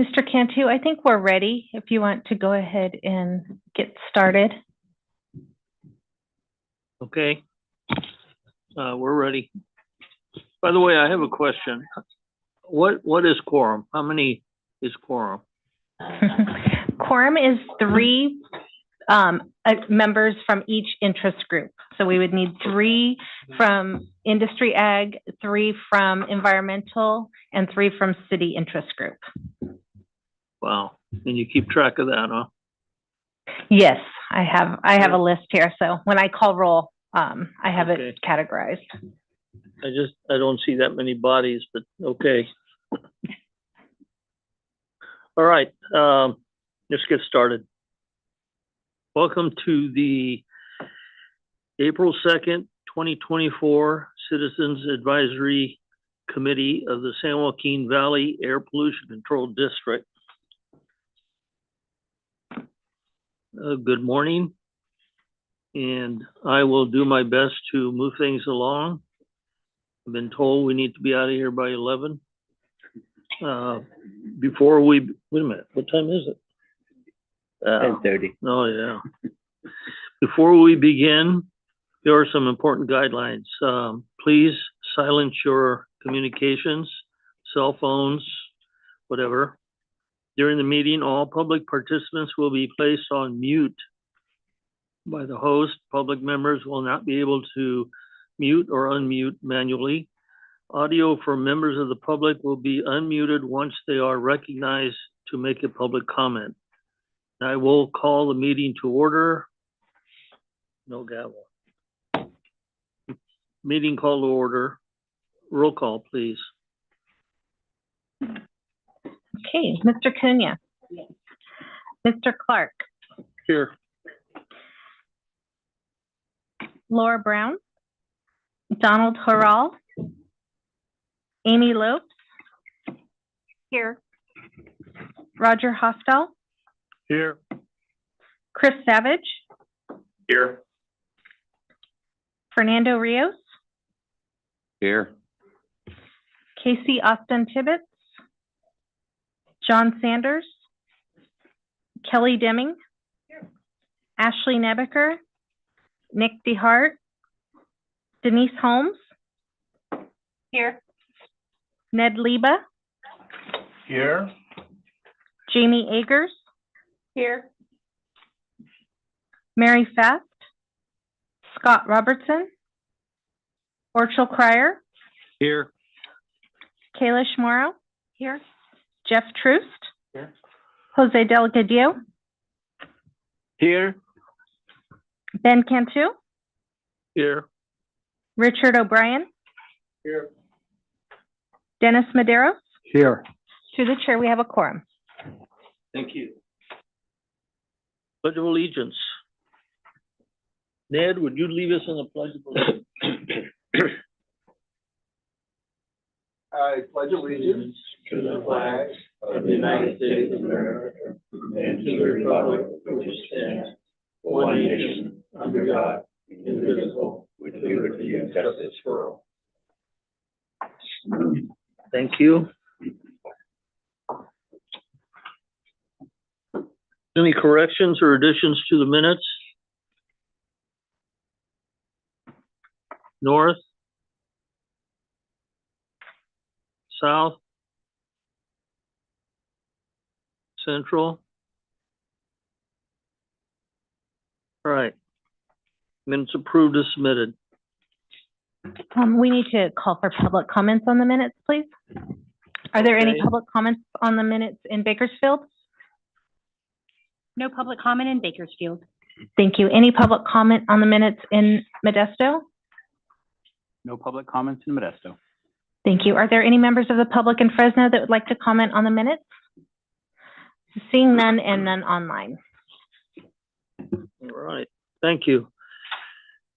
Mr. Cantu, I think we're ready if you want to go ahead and get started. Okay, we're ready. By the way, I have a question. What is quorum? How many is quorum? Quorum is 3 members from each interest group. So we would need 3 from industry ag, 3 from environmental, and 3 from city interest group. Wow, and you keep track of that, huh? Yes, I have a list here. So when I call roll, I have it categorized. I don't see that many bodies, but okay. All right, let's get started. Welcome to the April 2nd, 2024 Citizens Advisory Committee of the San Joaquin Valley Air Pollution Control District. Good morning, and I will do my best to move things along. I've been told we need to be out of here by 11. Before we, wait a minute, what time is it? 10:30. Oh, yeah. Before we begin, there are some important guidelines. Please silence your communications, cell phones, whatever. During the meeting, all public participants will be placed on mute by the host. Public members will not be able to mute or unmute manually. Audio for members of the public will be unmuted once they are recognized to make a public comment. I will call the meeting to order. No gavel. Meeting call to order. Roll call, please. Okay, Mr. Cunha. Yes. Mr. Clark. Here. Laura Brown. Donald Harrell. Amy Lopes. Here. Roger Hostel. Here. Chris Savage. Here. Fernando Rios. Here. Casey Austin Tibbetts. John Sanders. Kelly Deming. Here. Ashley Nebeker. Nick DeHart. Denise Holmes. Here. Ned Leba. Here. Jamie Agers. Here. Mary Fast. Scott Robertson. Orchel Cryer. Here. Kayla Morrow. Here. Jeff Troost. Here. Jose Delgadillo. Here. Ben Cantu. Here. Richard O'Brien. Here. Dennis Medeiros. Here. Through the chair, we have a quorum. Thank you. Pledge of Allegiance. Ned, would you lead us in the Pledge of Allegiance? I pledge allegiance to the flag of the United States of America and to the republic which stands one nation under God, indivisible, with liberty and justice for all. Thank you. Any corrections or additions to the minutes? North? South? Central? All right. Minutes approved as submitted. We need to call for public comments on the minutes, please. Are there any Okay. public comments on the minutes in Bakersfield? No public comment in Bakersfield. Thank you. Any public comment on the minutes in Modesto? No public comments in Modesto. Thank you. Are there any members of the public in Fresno that would like to comment on the minutes? Seeing none and none online. All right. Thank you.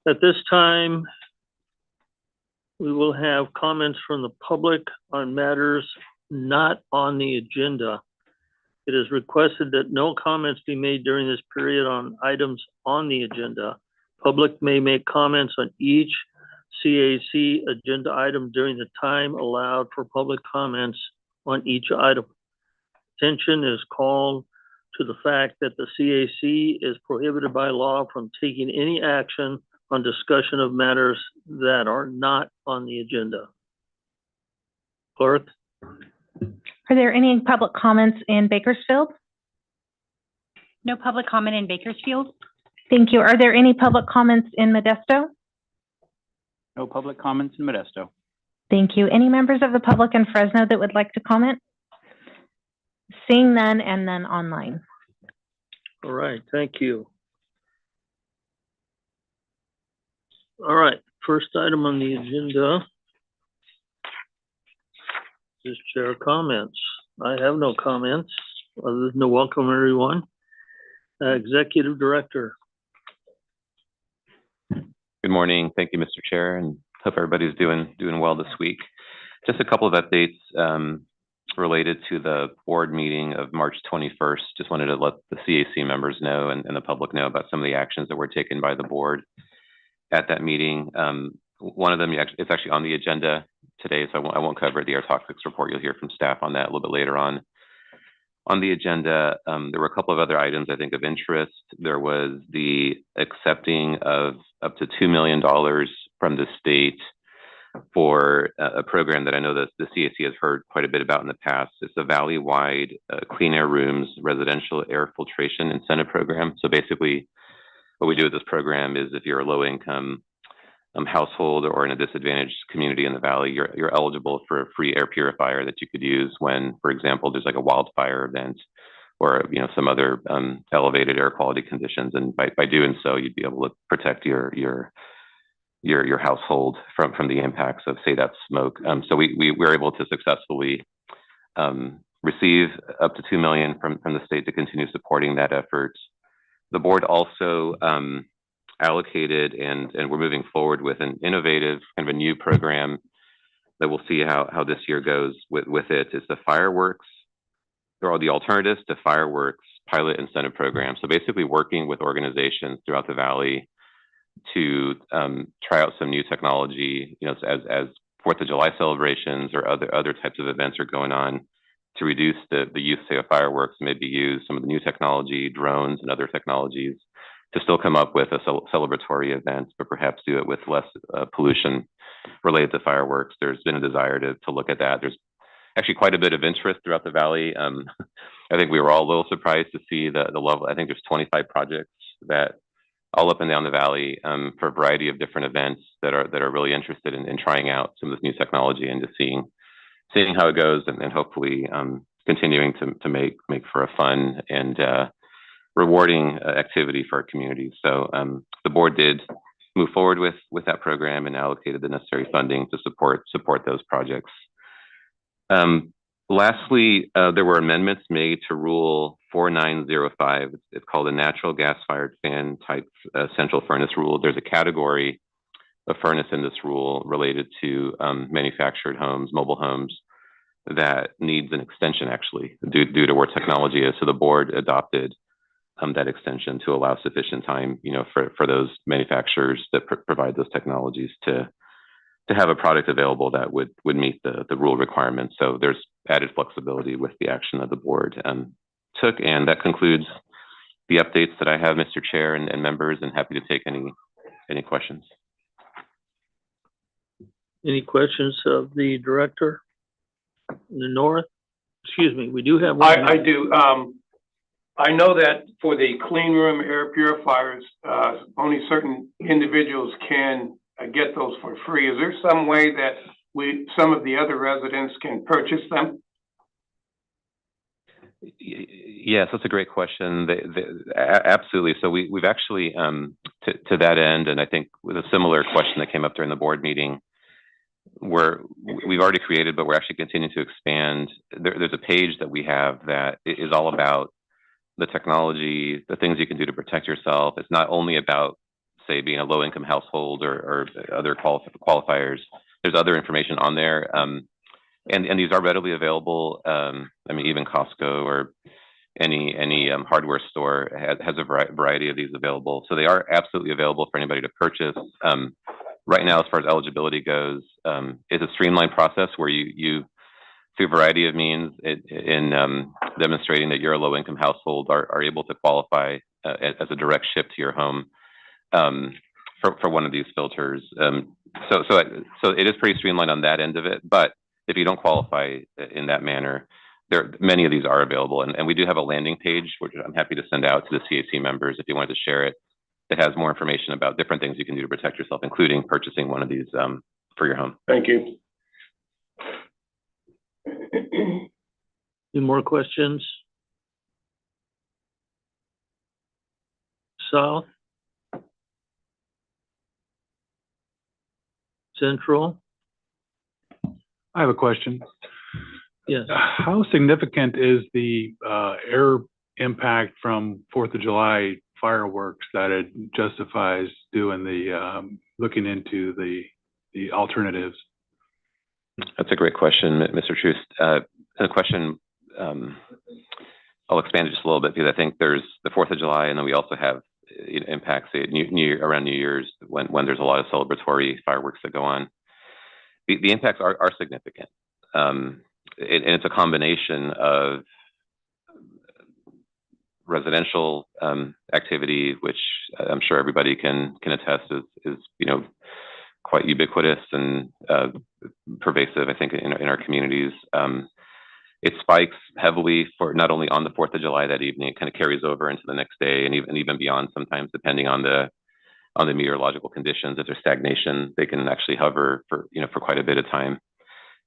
At this time, we will have comments from the public on matters not on the agenda. It is requested that no comments be made during this period on items on the agenda. Public may make comments on each CAC agenda item during the time allowed for public comments on each item. attention is called to the fact that the CAC is prohibited by law from taking any action on discussion of matters that are not on the agenda. Clerk? Are there any public comments in Bakersfield? No public comment in Bakersfield. Thank you. Are there any public comments in Modesto? No public comments in Modesto. Thank you. Any members of the public in Fresno that would like to comment? Seeing none, and then online. All right, thank you. All right, first item on the agenda is chair comments. I have no comments other than to welcome everyone. Executive Director. Good morning. Thank you, Mr. Chair, and hope everybody's doing well this week. Just a couple of updates related to the board meeting of March 21st. Just wanted to let the CAC members know and the public know about some of the actions that were taken by the board at that meeting. One of them, it's actually on the agenda today, so I won't cover the air topics report. You'll hear from staff on that a little bit later on. On the agenda, there were a couple of other items I think of interest. There was the accepting of up to $2 million from the state for a program that I know that the CAC has heard quite a bit about in the past. It's a valley-wide clean air rooms residential air filtration incentive program. So basically, what we do with this program is if you're a low-income household or in a disadvantaged community in the valley, you're eligible for a free air purifier that you could use when, for example, there's like a wildfire event or some other elevated air quality conditions. And by doing so, you'd be able to protect your household from the impacts of, say, that smoke. So we were able to successfully receive up to $2 million from the state to continue supporting that effort. The board also allocated and we're moving forward with an innovative kind of a new program that we'll see how this year goes with it. It's the fireworks, or the alternatives to fireworks pilot incentive program. So basically working with organizations throughout the valley to try out some new technology, as 4th of July celebrations or other types of events are going on, to reduce the use, say, of fireworks, maybe use some of the new technology, drones and other technologies, to still come up with a celebratory event, but perhaps do it with less pollution related to fireworks. There's been a desire to look at that. There's actually quite a bit of interest throughout the valley. I think we were all a little surprised to see the level. I think there's 25 projects that all up and down the valley for a variety of different events that are really interested in trying out some of this new technology and just seeing how it goes and hopefully continuing to make for a fun and rewarding activity for our community. So the board did move forward with that program and allocated the necessary funding to support those projects. Lastly, there were amendments made to Rule 4905. It's called a natural gas-fired fan type central furnace rule. There's a category of furnace in this rule related to manufactured homes, mobile homes, that needs an extension actually due to where technology is. So the board adopted that extension to allow sufficient time, for those manufacturers that provide those technologies to have a product available that would meet the rule requirements. So there's added flexibility with the action that the board took. And that concludes the updates that I have, Mr. Chair and members, and happy to take any questions. Any questions of the director in the north? Excuse me, we do have one. I do. I know that for the clean room air purifiers, only certain individuals can get those for free. Is there some way that some of the other residents can purchase them? Yes, that's a great question. Absolutely. So we've actually, to that end, and I think with a similar question that came up during the board meeting, we've already created, but we're actually continuing to expand. There's a page that we have that is all about the technology, the things you can do to protect yourself. It's not only about, say, being a low-income household or other qualifiers. There's other information on there, and these are readily available. Even Costco or any hardware store has a variety of these available. So they are absolutely available for anybody to purchase. Right now, as far as eligibility goes, it's a streamlined process where you through a variety of means in demonstrating that you're a low-income household are able to qualify as a direct ship to your home for one of these filters. So it is pretty streamlined on that end of it. But if you don't qualify in that manner, many of these are available, and we do have a landing page, which I'm happy to send out to the CAC members if you wanted to share it, that has more information about different things you can do to protect yourself, including purchasing one of these for your home. Thank you. Any more questions? South? Central? I have a question. Yes. How significant is the air impact from 4th of July fireworks that it justifies doing the looking into the alternatives? That's a great question, Mr. Troost. The question, I'll expand it just a little bit because I think there's the 4th of July, and then we also have impacts around New Year's when there's a lot of celebratory fireworks that go on. The impacts are significant. And it's a combination of residential activity, which I'm sure everybody can attest is quite ubiquitous and pervasive, I think, in our communities. It spikes heavily for not only on the 4th of July that evening, it kind of carries over into the next day and even beyond sometimes, depending on the meteorological conditions. If there's stagnation, they can actually hover for quite a bit of time.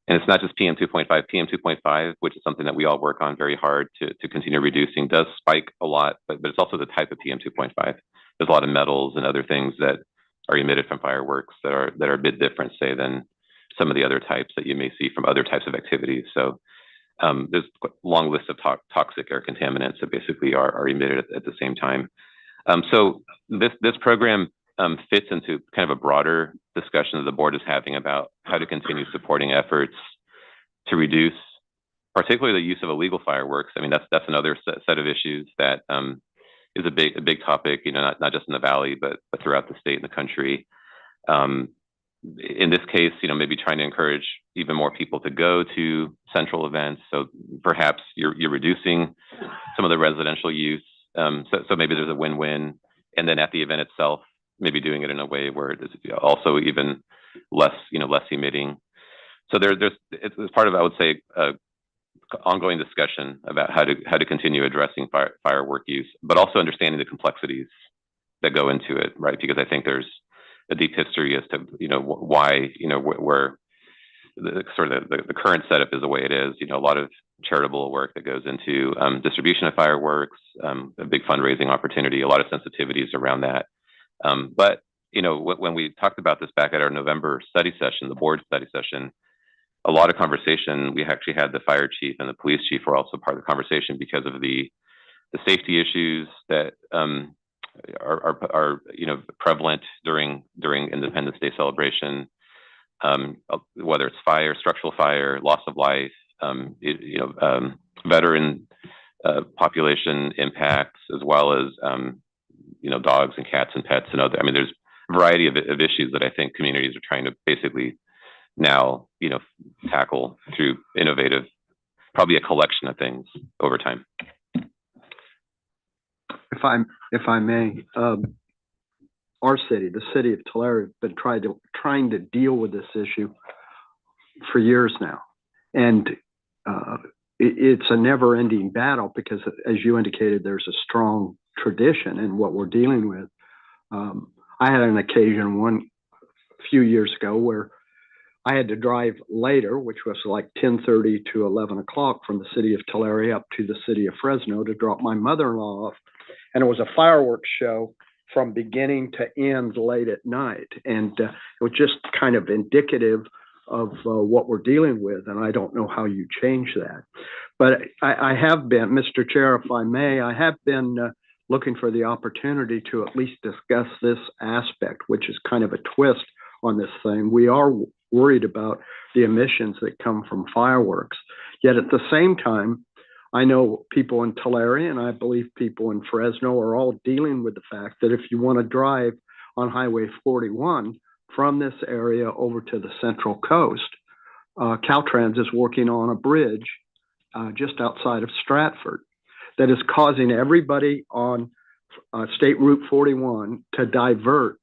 And it's not just PM 2.5. PM 2.5, which is something that we all work on very hard to continue reducing, does spike a lot, but it's also the type of PM 2.5. There's a lot of metals and other things that are emitted from fireworks that are a bit different, say, than some of the other types that you may see from other types of activities. So there's a long list of toxic air contaminants that basically are emitted at the same time. So this program fits into kind of a broader discussion that the board is having about how to continue supporting efforts to reduce, particularly the use of illegal fireworks. I mean, that's another set of issues that is a big topic, not just in the Valley, but throughout the state and the country. In this case, maybe trying to encourage even more people to go to central events. So perhaps you're reducing some of the residential use. So maybe there's a win-win. And then at the event itself, maybe doing it in a way where it is also even less emitting. So it's part of, I would say, ongoing discussion about how to continue addressing firework use, but also understanding the complexities that go into it, right? Because I think there's a deep history as to why where the current setup is the way it is. A lot of charitable work that goes into distribution of fireworks, a big fundraising opportunity, a lot of sensitivities around that. But when we talked about this back at our November study session, the board study session, a lot of conversation. We actually had the fire chief and the police chief were also part of the conversation because of the safety issues that are prevalent during Independence Day celebration, whether it's fire, structural fire, loss of life, veteran population impacts, as well as dogs and cats and pets and other. I mean, there's a variety of issues that I think communities are trying to basically now tackle through innovative, probably a collection of things over time. If I may, our city, the city of Tulare, has been trying to deal with this issue for years now, and it's a never-ending battle because, as you indicated, there's a strong tradition in what we're dealing with. I had an occasion a few years ago where I had to drive later, which was like 10:30 to 11 o'clock from the city of Tulare up to the city of Fresno to drop my mother-in-law off. And it was a fireworks show from beginning to end late at night. And it was just kind of indicative of what we're dealing with. And I don't know how you change that. But I have been, Mr. Chair, if I may, I have been looking for the opportunity to at least discuss this aspect, which is kind of a twist on this thing. We are worried about the emissions that come from fireworks. Yet at the same time, I know people in Tulare and I believe people in Fresno are all dealing with the fact that if you want to drive on Highway 41 from this area over to the Central Coast, Caltrans is working on a bridge just outside of Stratford that is causing everybody on State Route 41 to divert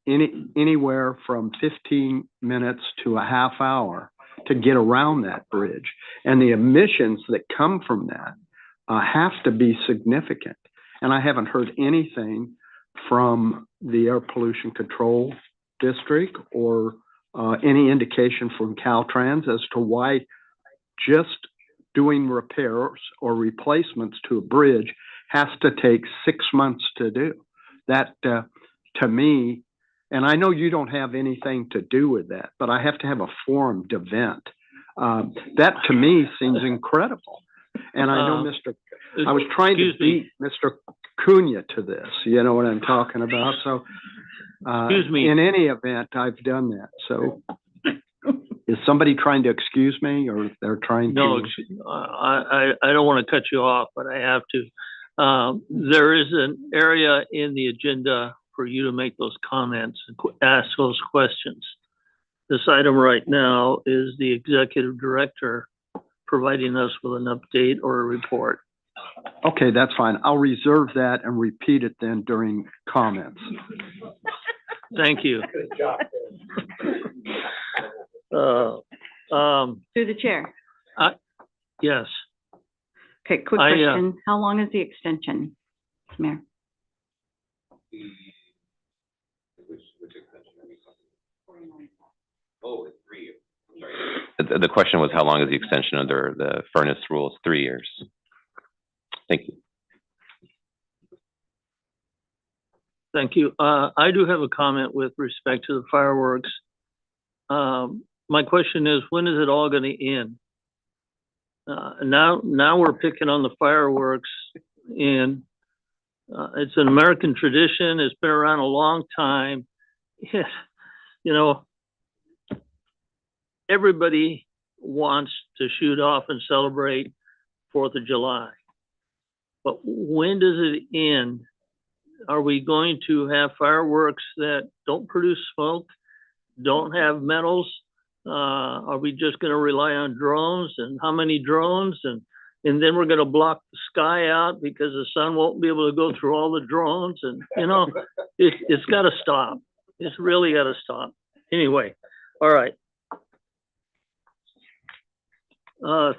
anywhere from 15 minutes to a half hour to get around that bridge. And the emissions that come from that have to be significant. And I haven't heard anything from the Air Pollution Control District or any indication from Caltrans as to why just doing repairs or replacements to a bridge has to take 6 months to do. That, to me, and I know you don't have anything to do with that, but I have to have a forum to vent. That to me seems incredible. And I know I was trying to beat Mr. Cunha to this, you know what I'm talking about? So, Excuse me. in any event, I've done that. So is somebody trying to excuse me, or they're trying to? No, I don't want to cut you off, but I have to. There is an area in the agenda for you to make those comments and ask those questions. This item right now is the executive director providing us with an update or a report. Okay, that's fine. I'll reserve that and repeat it then during comments. Thank you. Good job. Through the chair. Yes. Okay, quick question. How long is the extension, Mayor? Oh, it's 3 years. Sorry. The question was how long is the extension under the furnace rules? 3 years. Thank you. Thank you. I do have a comment with respect to the fireworks. My question is, when is it all going to end? Now we're picking on the fireworks, and it's an American tradition. It's been around a long time. Yeah, you know, everybody wants to shoot off and celebrate 4th of July. But when does it end? Are we going to have fireworks that don't produce smoke, don't have metals? Are we just going to rely on drones, and how many drones? And then we're going to block the sky out because the sun won't be able to go through all the drones. And, you know, it's got to stop. It's really got to stop. Anyway, all right.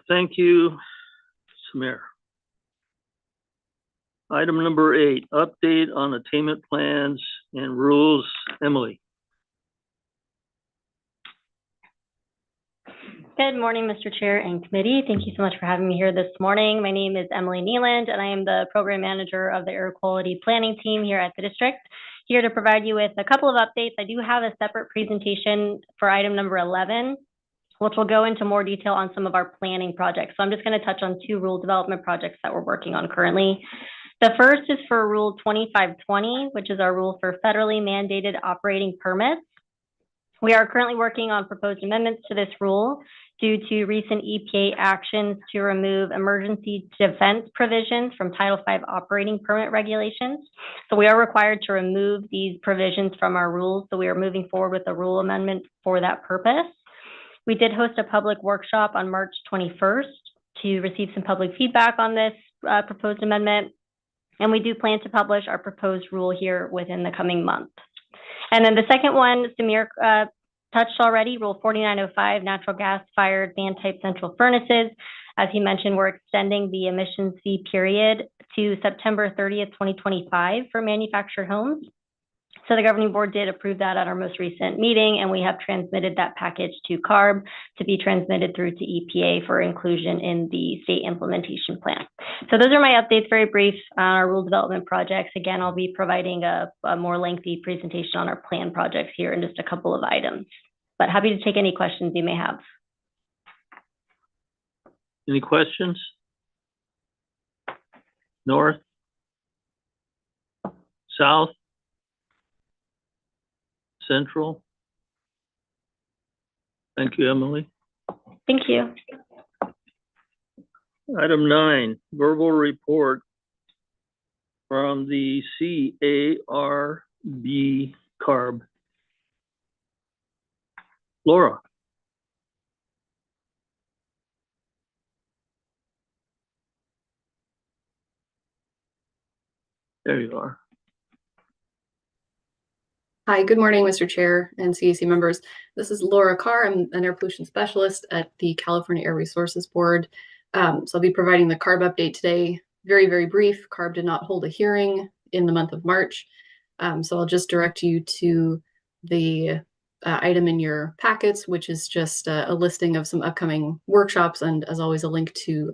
Thank you, Samir. Item number 8, update on attainment plans and rules. Emily. Good morning, Mr. Chair and committee. Thank you so much for having me here this morning. My name is Emily Nealand, and I am the program manager of the air quality planning team here at the district. Here to provide you with a couple of updates. I do have a separate presentation for item number 11, which will go into more detail on some of our planning projects. So I'm just going to touch on 2 rule development projects that we're working on currently. The first is for Rule 2520, which is our rule for federally mandated operating permits. We are currently working on proposed amendments to this rule due to recent EPA actions to remove emergency defense provisions from Title V operating permit regulations. So we are required to remove these provisions from our rules. So we are moving forward with a rule amendment for that purpose. We did host a public workshop on March 21st to receive some public feedback on this proposed amendment. And we do plan to publish our proposed rule here within the coming month. And then the second one, Samir touched already, Rule 4905, natural gas-fired van-type central furnaces. As he mentioned, we're extending the emissions fee period to September 30th, 2025 for manufactured homes. So the governing board did approve that at our most recent meeting, and we have transmitted that package to CARB to be transmitted through to EPA for inclusion in the state implementation plan. So those are my updates, very brief on our rule development projects. Again, I'll be providing a more lengthy presentation on our plan projects here in just a couple of items, but happy to take any questions you may have. Any questions? North? South? Central? Thank you, Emily. Thank you. Item 9, verbal report from the CARB. Laura. There you are. Hi, good morning, Mr. Chair and CAC members. This is Laura Carr. I'm an air pollution specialist at the California Air Resources Board. So I'll be providing the CARB update today. Very, very brief. CARB did not hold a hearing in the month of March. So I'll just direct you to the item in your packets, which is just a listing of some upcoming workshops and, as always, a link to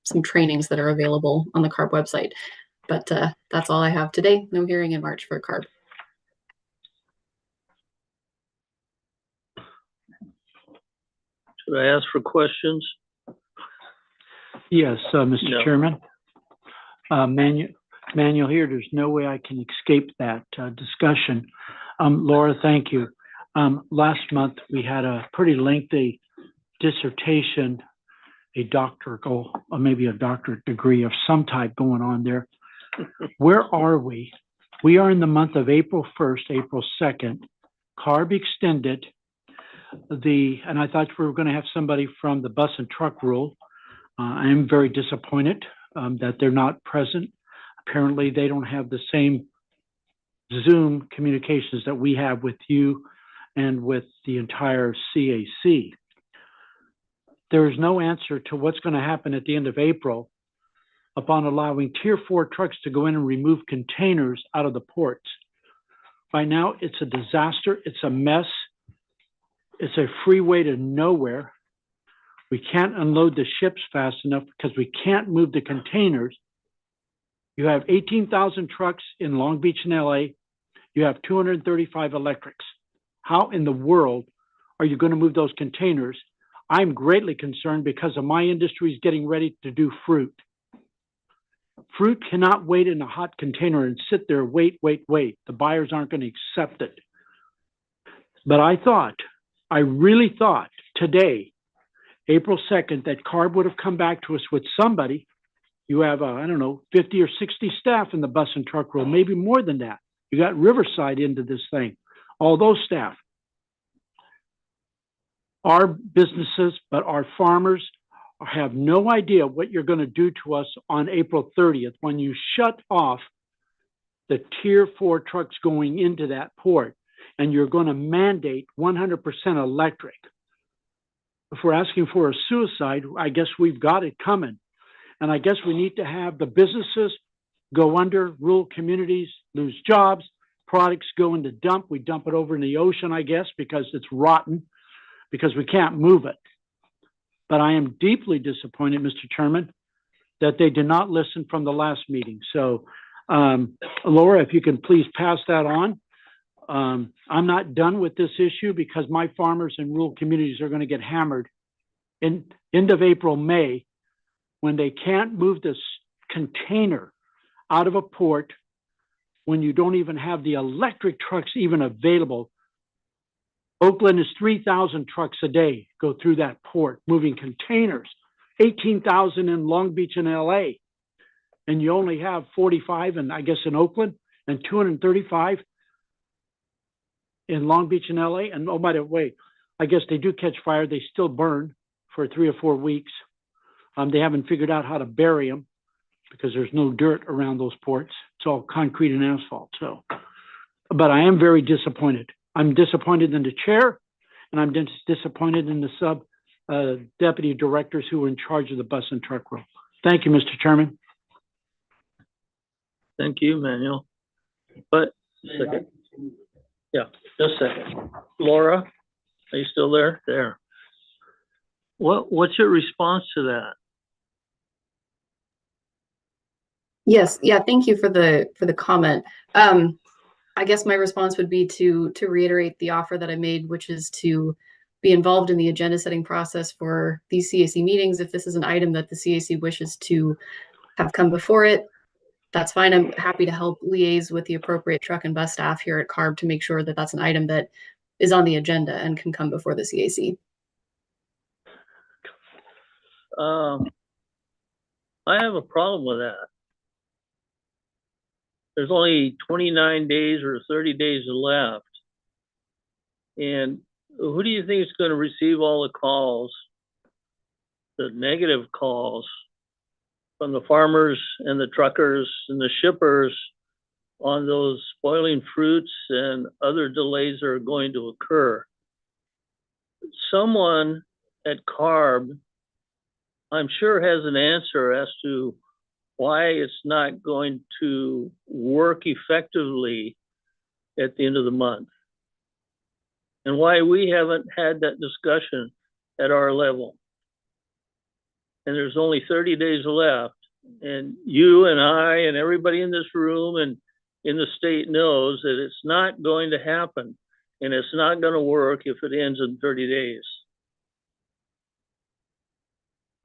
some trainings that are available on the CARB website. But that's all I have today. No hearing in March for CARB. Should I ask for questions? Yes, Mr. No. Chairman. Manuel here, there's no way I can escape that discussion. Laura, thank you. Last month, we had a pretty lengthy dissertation, a doctoral, or maybe a doctorate degree of some type going on there. Where are we? We are in the month of April 1st, April 2nd. CARB extended and I thought we were going to have somebody from the bus and truck rule. I am very disappointed that they're not present. Apparently, they don't have the same Zoom communications that we have with you and with the entire CAC. There is no answer to what's going to happen at the end of April upon allowing Tier 4 trucks to go in and remove containers out of the ports. Right now, it's a disaster. It's a mess. It's a freeway to nowhere. We can't unload the ships fast enough because we can't move the containers. You have 18,000 trucks in Long Beach and LA. You have 235 electrics. How in the world are you going to move those containers? I'm greatly concerned because of my industry is getting ready to do fruit. Fruit cannot wait in a hot container and sit there, wait. The buyers aren't going to accept it. But I really thought today, April 2nd, that CARB would have come back to us with somebody. You have, I don't know, 50 or 60 staff in the bus and truck roll, maybe more than that. You got Riverside into this thing, all those staff. Our businesses, but our farmers have no idea what you're going to do to us on April 30th when you shut off the Tier 4 trucks going into that port and you're going to mandate 100% electric. If we're asking for a suicide, I guess we've got it coming. And I guess we need to have the businesses go under, rural communities lose jobs, products go into dump. We dump it over in the ocean, I guess, because it's rotten, because we can't move it. But I am deeply disappointed, Mr. Chairman, that they did not listen from the last meeting. So, Laura, if you can please pass that on. I'm not done with this issue because my farmers in rural communities are going to get hammered in end of April, May, when they can't move this container out of a port, when you don't even have the electric trucks even available. Oakland is 3,000 trucks a day go through that port moving containers, 18,000 in Long Beach and LA. And you only have 45 and I guess in Oakland and 235 in Long Beach and LA. And oh, by the way, I guess they do catch fire. They still burn for 3 or 4 weeks. They haven't figured out how to bury them because there's no dirt around those ports. It's all concrete and asphalt. So, but I am very disappointed. I'm disappointed in the chair and I'm disappointed in the sub deputy directors who are in charge of the bus and truck roll. Thank you, Mr. Chairman. Thank you, Manuel. But, second. Yeah, just a second. Laura, are you still there? There. What's your response to that? Yes, yeah, thank you for the comment. I guess my response would be to reiterate the offer that I made, which is to be involved in the agenda setting process for these CAC meetings. If this is an item that the CAC wishes to have come before it, that's fine. I'm happy to help liaise with the appropriate truck and bus staff here at CARB to make sure that that's an item that is on the agenda and can come before the CAC. I have a problem with that. There's only 29 days or 30 days left. And who do you think is going to receive all the calls, the negative calls from the farmers and the truckers and the shippers on those spoiling fruits and other delays that are going to occur. Someone at CARB, I'm sure, has an answer as to why it's not going to work effectively at the end of the month, and why we haven't had that discussion at our level. And there's only 30 days left, and you and I and everybody in this room and in the state knows that it's not going to happen, and it's not going to work if it ends in 30 days.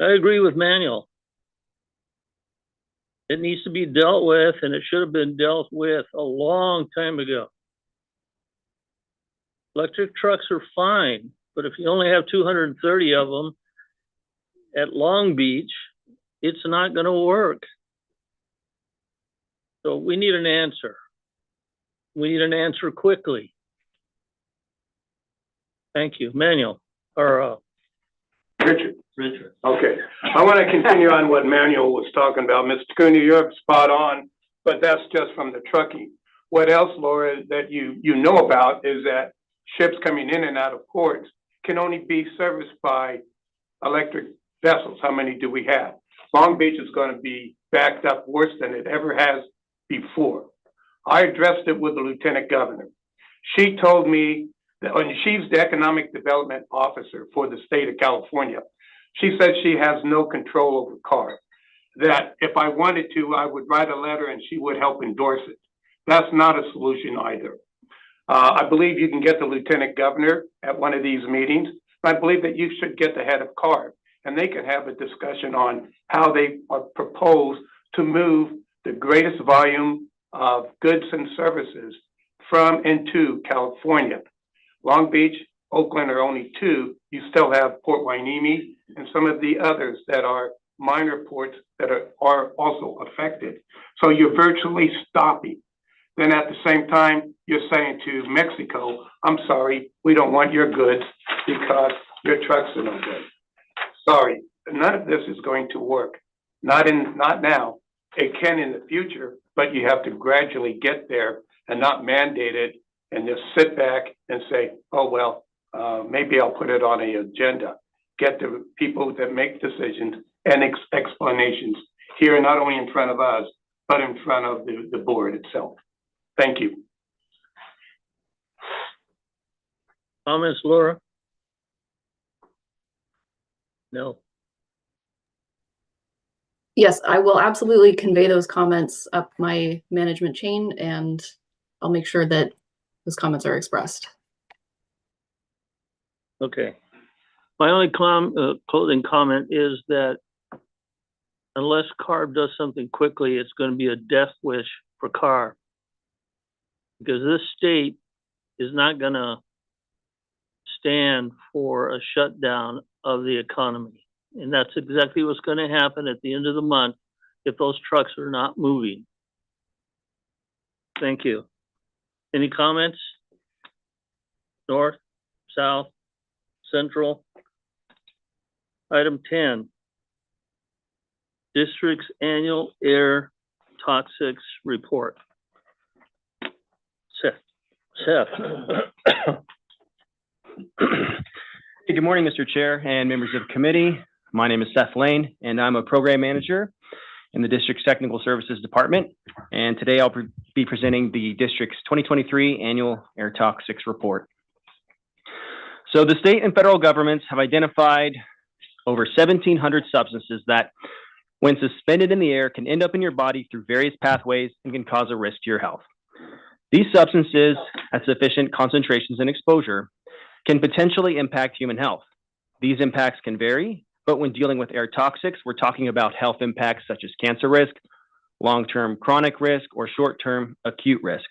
I agree with Manuel. It needs to be dealt with, and it should have been dealt with a long time ago. Electric trucks are fine, but if you only have 230 of them at Long Beach, it's not going to work. So we need an answer. We need an answer quickly. Thank you. Manuel, or Richard. Okay, I want to continue on what Manuel was talking about. Mr. Cooney, you're spot on, but that's just from the trucking. What else, Laura, that you know about is that ships coming in and out of ports can only be serviced by electric vessels. How many do we have? Long Beach is going to be backed up worse than it ever has before. I addressed it with the Lieutenant Governor. She told me that, and she's the Economic Development Officer for the state of California. She said she has no control over CARB, that if I wanted to, I would write a letter and she would help endorse it. That's not a solution either. I believe you can get the Lieutenant Governor at one of these meetings. I believe that you should get the head of CARB, and they can have a discussion on how they propose to move the greatest volume of goods and services from and to California. Long Beach, Oakland are only two. You still have Port Hueneme and some of the others that are minor ports that are also affected. So you're virtually stopping. Then at the same time, you're saying to Mexico, I'm sorry, we don't want your goods because your trucks are no good. Sorry, none of this is going to work. Not now. It can in the future, but you have to gradually get there and not mandate it and just sit back and say, oh, well, maybe I'll put it on an agenda. Get the people that make decisions and explanations here, not only in front of us, but in front of the board itself. Thank you. Comments, Laura? No. Yes, I will absolutely convey those comments up my management chain, and I'll make sure that those comments are expressed. Okay. My only closing comment is that unless CARB does something quickly, it's going to be a death wish for CARB, because this state is not going to stand for a shutdown of the economy. And that's exactly what's going to happen at the end of the month if those trucks are not moving. Thank you. Any comments? North, south, central? Item 10, District's Annual Air Toxics Report. Seth. Hey, good morning, Mr. Chair and members of the committee. My name is Seth Lane, and I'm a program manager in the district's technical services department. And today I'll be presenting the district's 2023 annual air toxics report. So the state and federal governments have identified over 1,700 substances that, when suspended in the air, can end up in your body through various pathways and can cause a risk to your health. These substances, at sufficient concentrations and exposure, can potentially impact human health. These impacts can vary, but when dealing with air toxics, we're talking about health impacts such as cancer risk, long-term chronic risk, or short-term acute risk.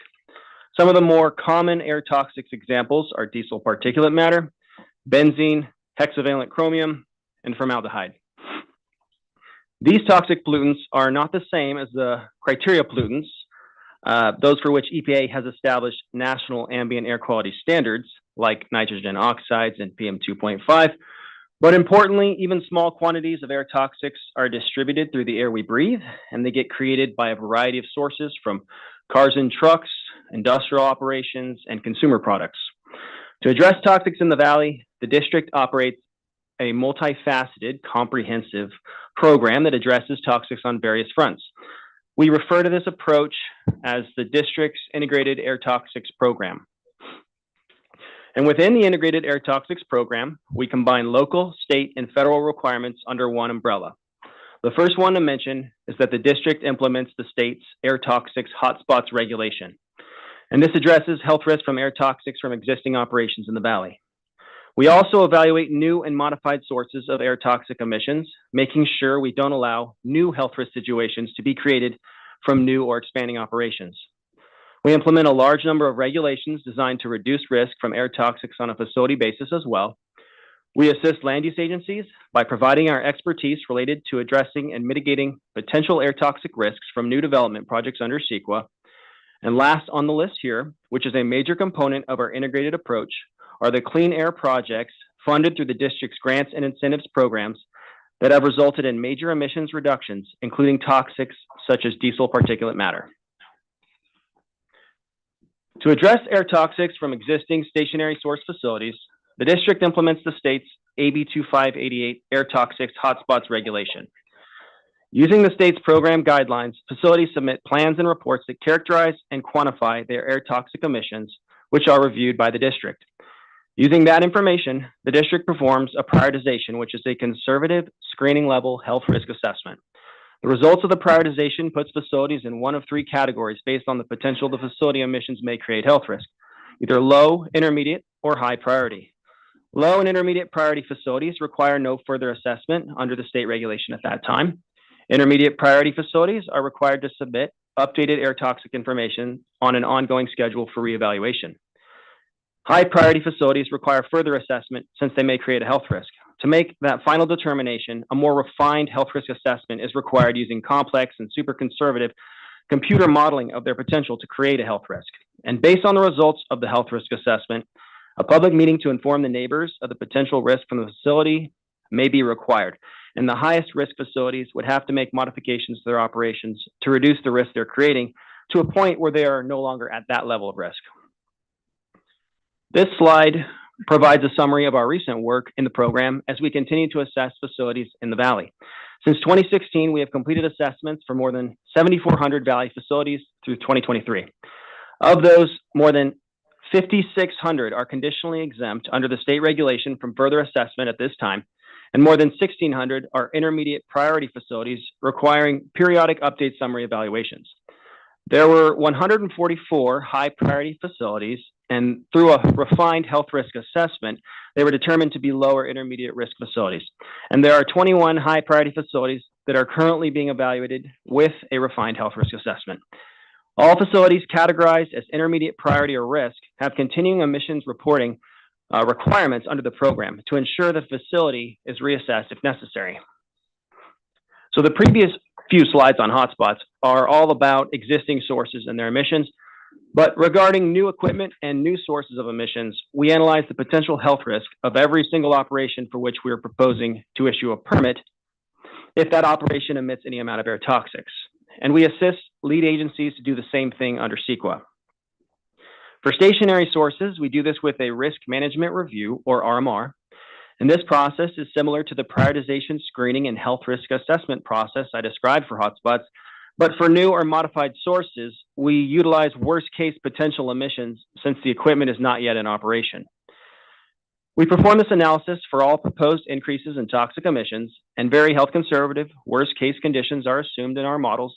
Some of the more common air toxics examples are diesel particulate matter, benzene, hexavalent chromium, and formaldehyde. These toxic pollutants are not the same as the criteria pollutants, those for which EPA has established national ambient air quality standards, like nitrogen oxides and PM 2.5. But importantly, even small quantities of air toxics are distributed through the air we breathe, and they get created by a variety of sources, from cars and trucks, industrial operations, and consumer products. To address toxics in the valley, the district operates a multifaceted, comprehensive program that addresses toxics on various fronts. We refer to this approach as the district's Integrated Air Toxics Program. And within the Integrated Air Toxics Program, we combine local, state, and federal requirements under one umbrella. The first one to mention is that the district implements the state's air toxics hotspots regulation. And this addresses health risks from air toxics from existing operations in the valley. We also evaluate new and modified sources of air toxic emissions, making sure we don't allow new health risk situations to be created from new or expanding operations. We implement a large number of regulations designed to reduce risk from air toxics on a facility basis as well. We assist land use agencies by providing our expertise related to addressing and mitigating potential air toxic risks from new development projects under CEQA. And last on the list here, which is a major component of our integrated approach, are the clean air projects funded through the district's grants and incentives programs that have resulted in major emissions reductions, including toxics such as diesel particulate matter. To address air toxics from existing stationary source facilities, the district implements the state's AB 2588 air toxics hotspots regulation. Using the state's program guidelines, facilities submit plans and reports that characterize and quantify their air toxic emissions, which are reviewed by the district. Using that information, the district performs a prioritization, which is a conservative screening level health risk assessment. The results of the prioritization puts facilities in one of three categories based on the potential the facility emissions may create health risk, either low, intermediate, or high priority. Low and intermediate priority facilities require no further assessment under the state regulation at that time. Intermediate priority facilities are required to submit updated air toxic information on an ongoing schedule for reevaluation. High priority facilities require further assessment since they may create a health risk. To make that final determination, a more refined health risk assessment is required using complex and super conservative computer modeling of their potential to create a health risk. And based on the results of the health risk assessment, a public meeting to inform the neighbors of the potential risk from the facility may be required. And the highest risk facilities would have to make modifications to their operations to reduce the risk they're creating to a point where they are no longer at that level of risk. This slide provides a summary of our recent work in the program as we continue to assess facilities in the Valley. Since 2016, we have completed assessments for more than 7,400 Valley facilities through 2023. Of those, more than 5,600 are conditionally exempt under the state regulation from further assessment at this time, and more than 1,600 are intermediate priority facilities requiring periodic update summary evaluations. There were 144 high priority facilities, and through a refined health risk assessment, they were determined to be lower intermediate risk facilities. And there are 21 high priority facilities that are currently being evaluated with a refined health risk assessment. All facilities categorized as intermediate priority or risk have continuing emissions reporting requirements under the program to ensure the facility is reassessed if necessary. So the previous few slides on hotspots are all about existing sources and their emissions, but regarding new equipment and new sources of emissions, we analyze the potential health risk of every single operation for which we are proposing to issue a permit if that operation emits any amount of air toxics. And we assist lead agencies to do the same thing under CEQA. For stationary sources, we do this with a risk management review, or RMR. And this process is similar to the prioritization, screening, and health risk assessment process I described for hotspots. But for new or modified sources, we utilize worst case potential emissions since the equipment is not yet in operation. We perform this analysis for all proposed increases in toxic emissions, and very health conservative worst case conditions are assumed in our models,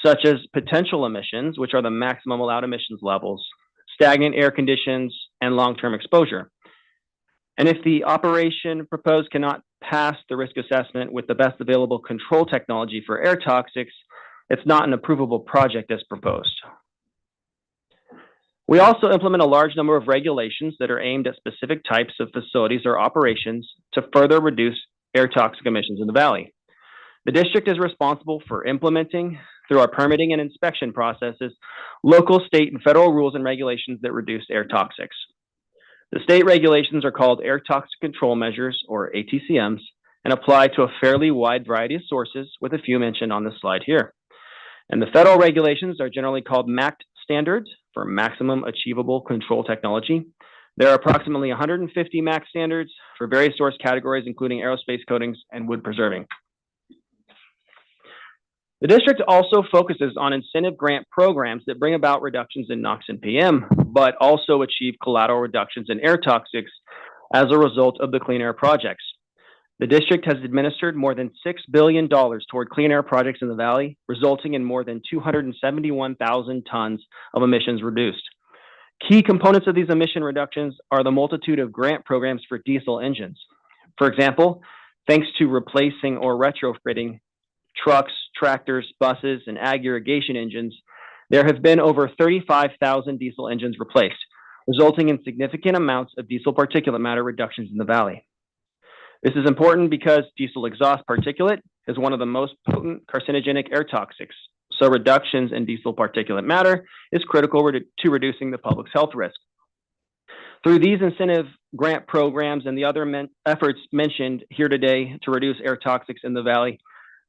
such as potential emissions, which are the maximum allowed emissions levels, stagnant air conditions, and long-term exposure. And if the operation proposed cannot pass the risk assessment with the best available control technology for air toxics, it's not an approvable project as proposed. We also implement a large number of regulations that are aimed at specific types of facilities or operations to further reduce air toxic emissions in the Valley. The district is responsible for implementing, through our permitting and inspection processes, local, state, and federal rules and regulations that reduce air toxics. The state regulations are called Air Toxic Control Measures, or ATCMs, and apply to a fairly wide variety of sources, with a few mentioned on this slide here. And the federal regulations are generally called MACT standards, for Maximum Achievable Control Technology. There are approximately 150 MACT standards for various source categories, including aerospace coatings and wood preserving. The district also focuses on incentive grant programs that bring about reductions in NOx and PM, but also achieve collateral reductions in air toxics as a result of the clean air projects. The district has administered more than $6 billion toward clean air projects in the Valley, resulting in more than 271,000 tons of emissions reduced. Key components of these emission reductions are the multitude of grant programs for diesel engines. For example, thanks to replacing or retrofitting trucks, tractors, buses, and ag irrigation engines, there have been over 35,000 diesel engines replaced, resulting in significant amounts of diesel particulate matter reductions in the Valley. This is important because diesel exhaust particulate is one of the most potent carcinogenic air toxics, so reductions in diesel particulate matter is critical to reducing the public's health risk. Through these incentive grant programs and the other efforts mentioned here today to reduce air toxics in the Valley,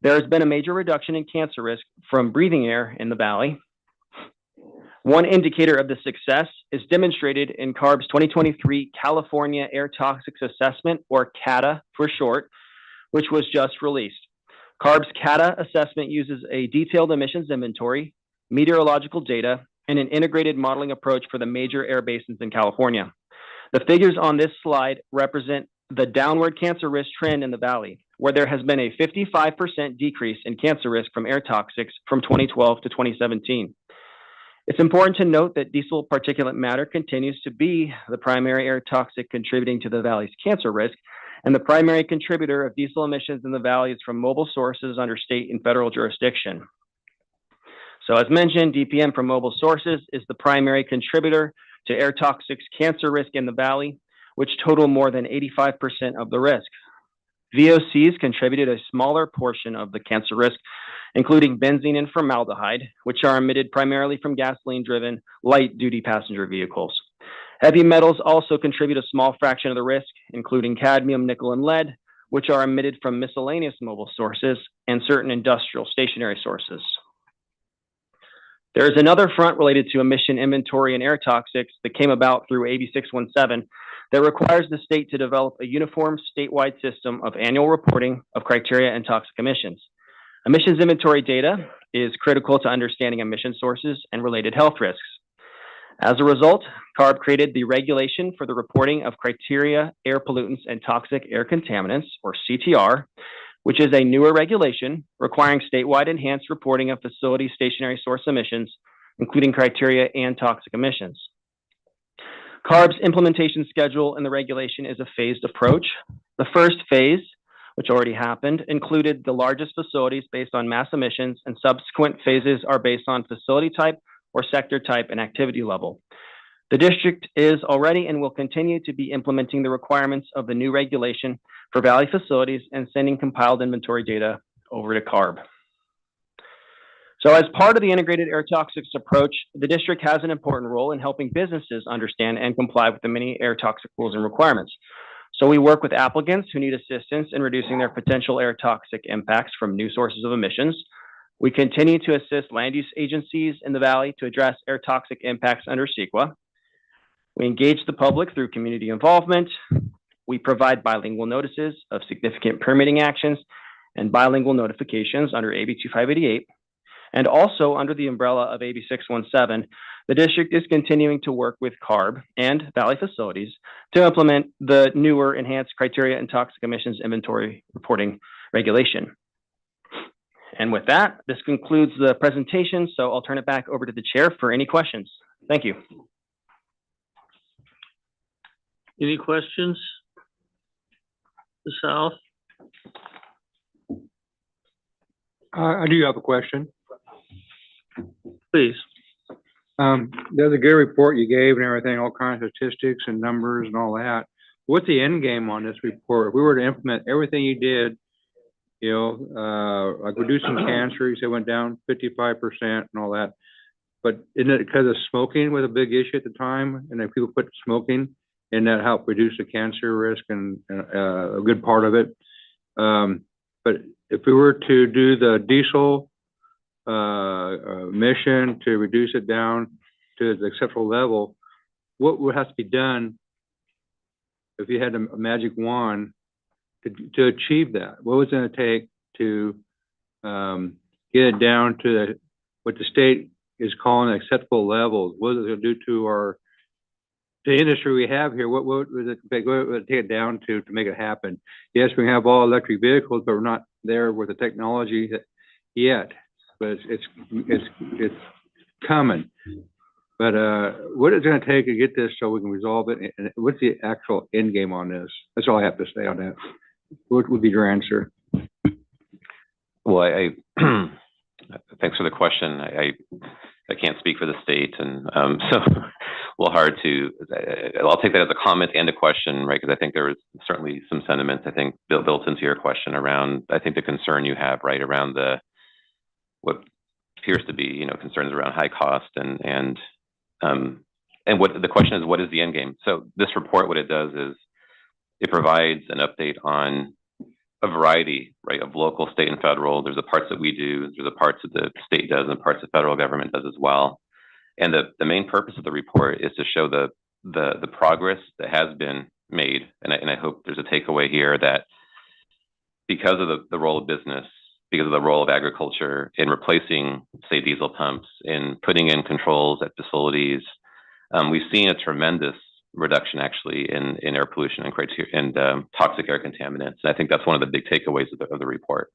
there has been a major reduction in cancer risk from breathing air in the Valley. One indicator of the success is demonstrated in CARB's 2023 California Air Toxics Assessment, or CATA for short, which was just released. CARB's CATA assessment uses a detailed emissions inventory, meteorological data, and an integrated modeling approach for the major air basins in California. The figures on this slide represent the downward cancer risk trend in the Valley, where there has been a 55% decrease in cancer risk from air toxics from 2012 to 2017. It's important to note that diesel particulate matter continues to be the primary air toxic contributing to the Valley's cancer risk, and the primary contributor of diesel emissions in the Valley is from mobile sources under state and federal jurisdiction. So as mentioned, DPM from mobile sources is the primary contributor to air toxics cancer risk in the Valley, which total more than 85% of the risk. VOCs contributed a smaller portion of the cancer risk, including benzene and formaldehyde, which are emitted primarily from gasoline-driven light-duty passenger vehicles. Heavy metals also contribute a small fraction of the risk, including cadmium, nickel, and lead, which are emitted from miscellaneous mobile sources and certain industrial stationary sources. There is another front related to emission inventory and air toxics that came about through AB 617 that requires the state to develop a uniform statewide system of annual reporting of criteria and toxic emissions. Emissions inventory data is critical to understanding emission sources and related health risks. As a result, CARB created the Regulation for the Reporting of Criteria, Air Pollutants, and Toxic Air Contaminants, or CTR, which is a newer regulation requiring statewide enhanced reporting of facility stationary source emissions, including criteria and toxic emissions. CARB's implementation schedule in the regulation is a phased approach. The first phase, which already happened, included the largest facilities based on mass emissions, and subsequent phases are based on facility type or sector type and activity level. The district is already and will continue to be implementing the requirements of the new regulation for Valley facilities and sending compiled inventory data over to CARB. So as part of the integrated air toxics approach, the district has an important role in helping businesses understand and comply with the many air toxic rules and requirements. So we work with applicants who need assistance in reducing their potential air toxic impacts from new sources of emissions. We continue to assist land use agencies in the Valley to address air toxic impacts under CEQA. We engage the public through community involvement. We provide bilingual notices of significant permitting actions and bilingual notifications under AB 2588. And also under the umbrella of AB 617, the district is continuing to work with CARB and Valley facilities to implement the newer enhanced criteria and toxic emissions inventory reporting regulation. And with that, this concludes the presentation, so I'll turn it back over to the chair for any questions. Thank you. Any questions? The South? I do have a question. Please. There's a good report you gave and everything, all kinds of statistics and numbers and all that. What's the end game on this report? If we were to implement everything you did, you know, like reducing cancer, you said went down 55% and all that. But isn't it because of smoking was a big issue at the time? And if people quit smoking, and that helped reduce the cancer risk and a good part of it. But if we were to do the diesel mission to reduce it down to the acceptable level, what would have to be done if you had a magic wand to achieve that? What was it going to take to get it down to what the state is calling acceptable levels? What is it going to do to the industry we have here? What would it take it down to make it happen? Yes, we have all electric vehicles, but we're not there with the technology yet. But it's coming. But what is it going to take to get this so we can resolve it? And what's the actual end game on this? That's all I have to say on that. What would be your answer? Well, I thanks for the question. I can't speak for the state, and so a little hard to. I'll take that as a comment and a question, right? Because I think there is certainly some sentiments I think built into your question around. I think the concern you have, right, around what appears to be, concerns around high cost and what the question is, what is the end game? So this report, what it does is it provides an update on a variety, right, of local, state, and federal. There's the parts that we do, there's the parts that the state does, and parts the federal government does as well. And the main purpose of the report is to show the progress that has been made. And I hope there's a takeaway here that because of the role of business, because of the role of agriculture in replacing, say, diesel pumps, in putting in controls at facilities, we've seen a tremendous reduction actually in air pollution and toxic air contaminants. And I think that's one of the big takeaways of the report.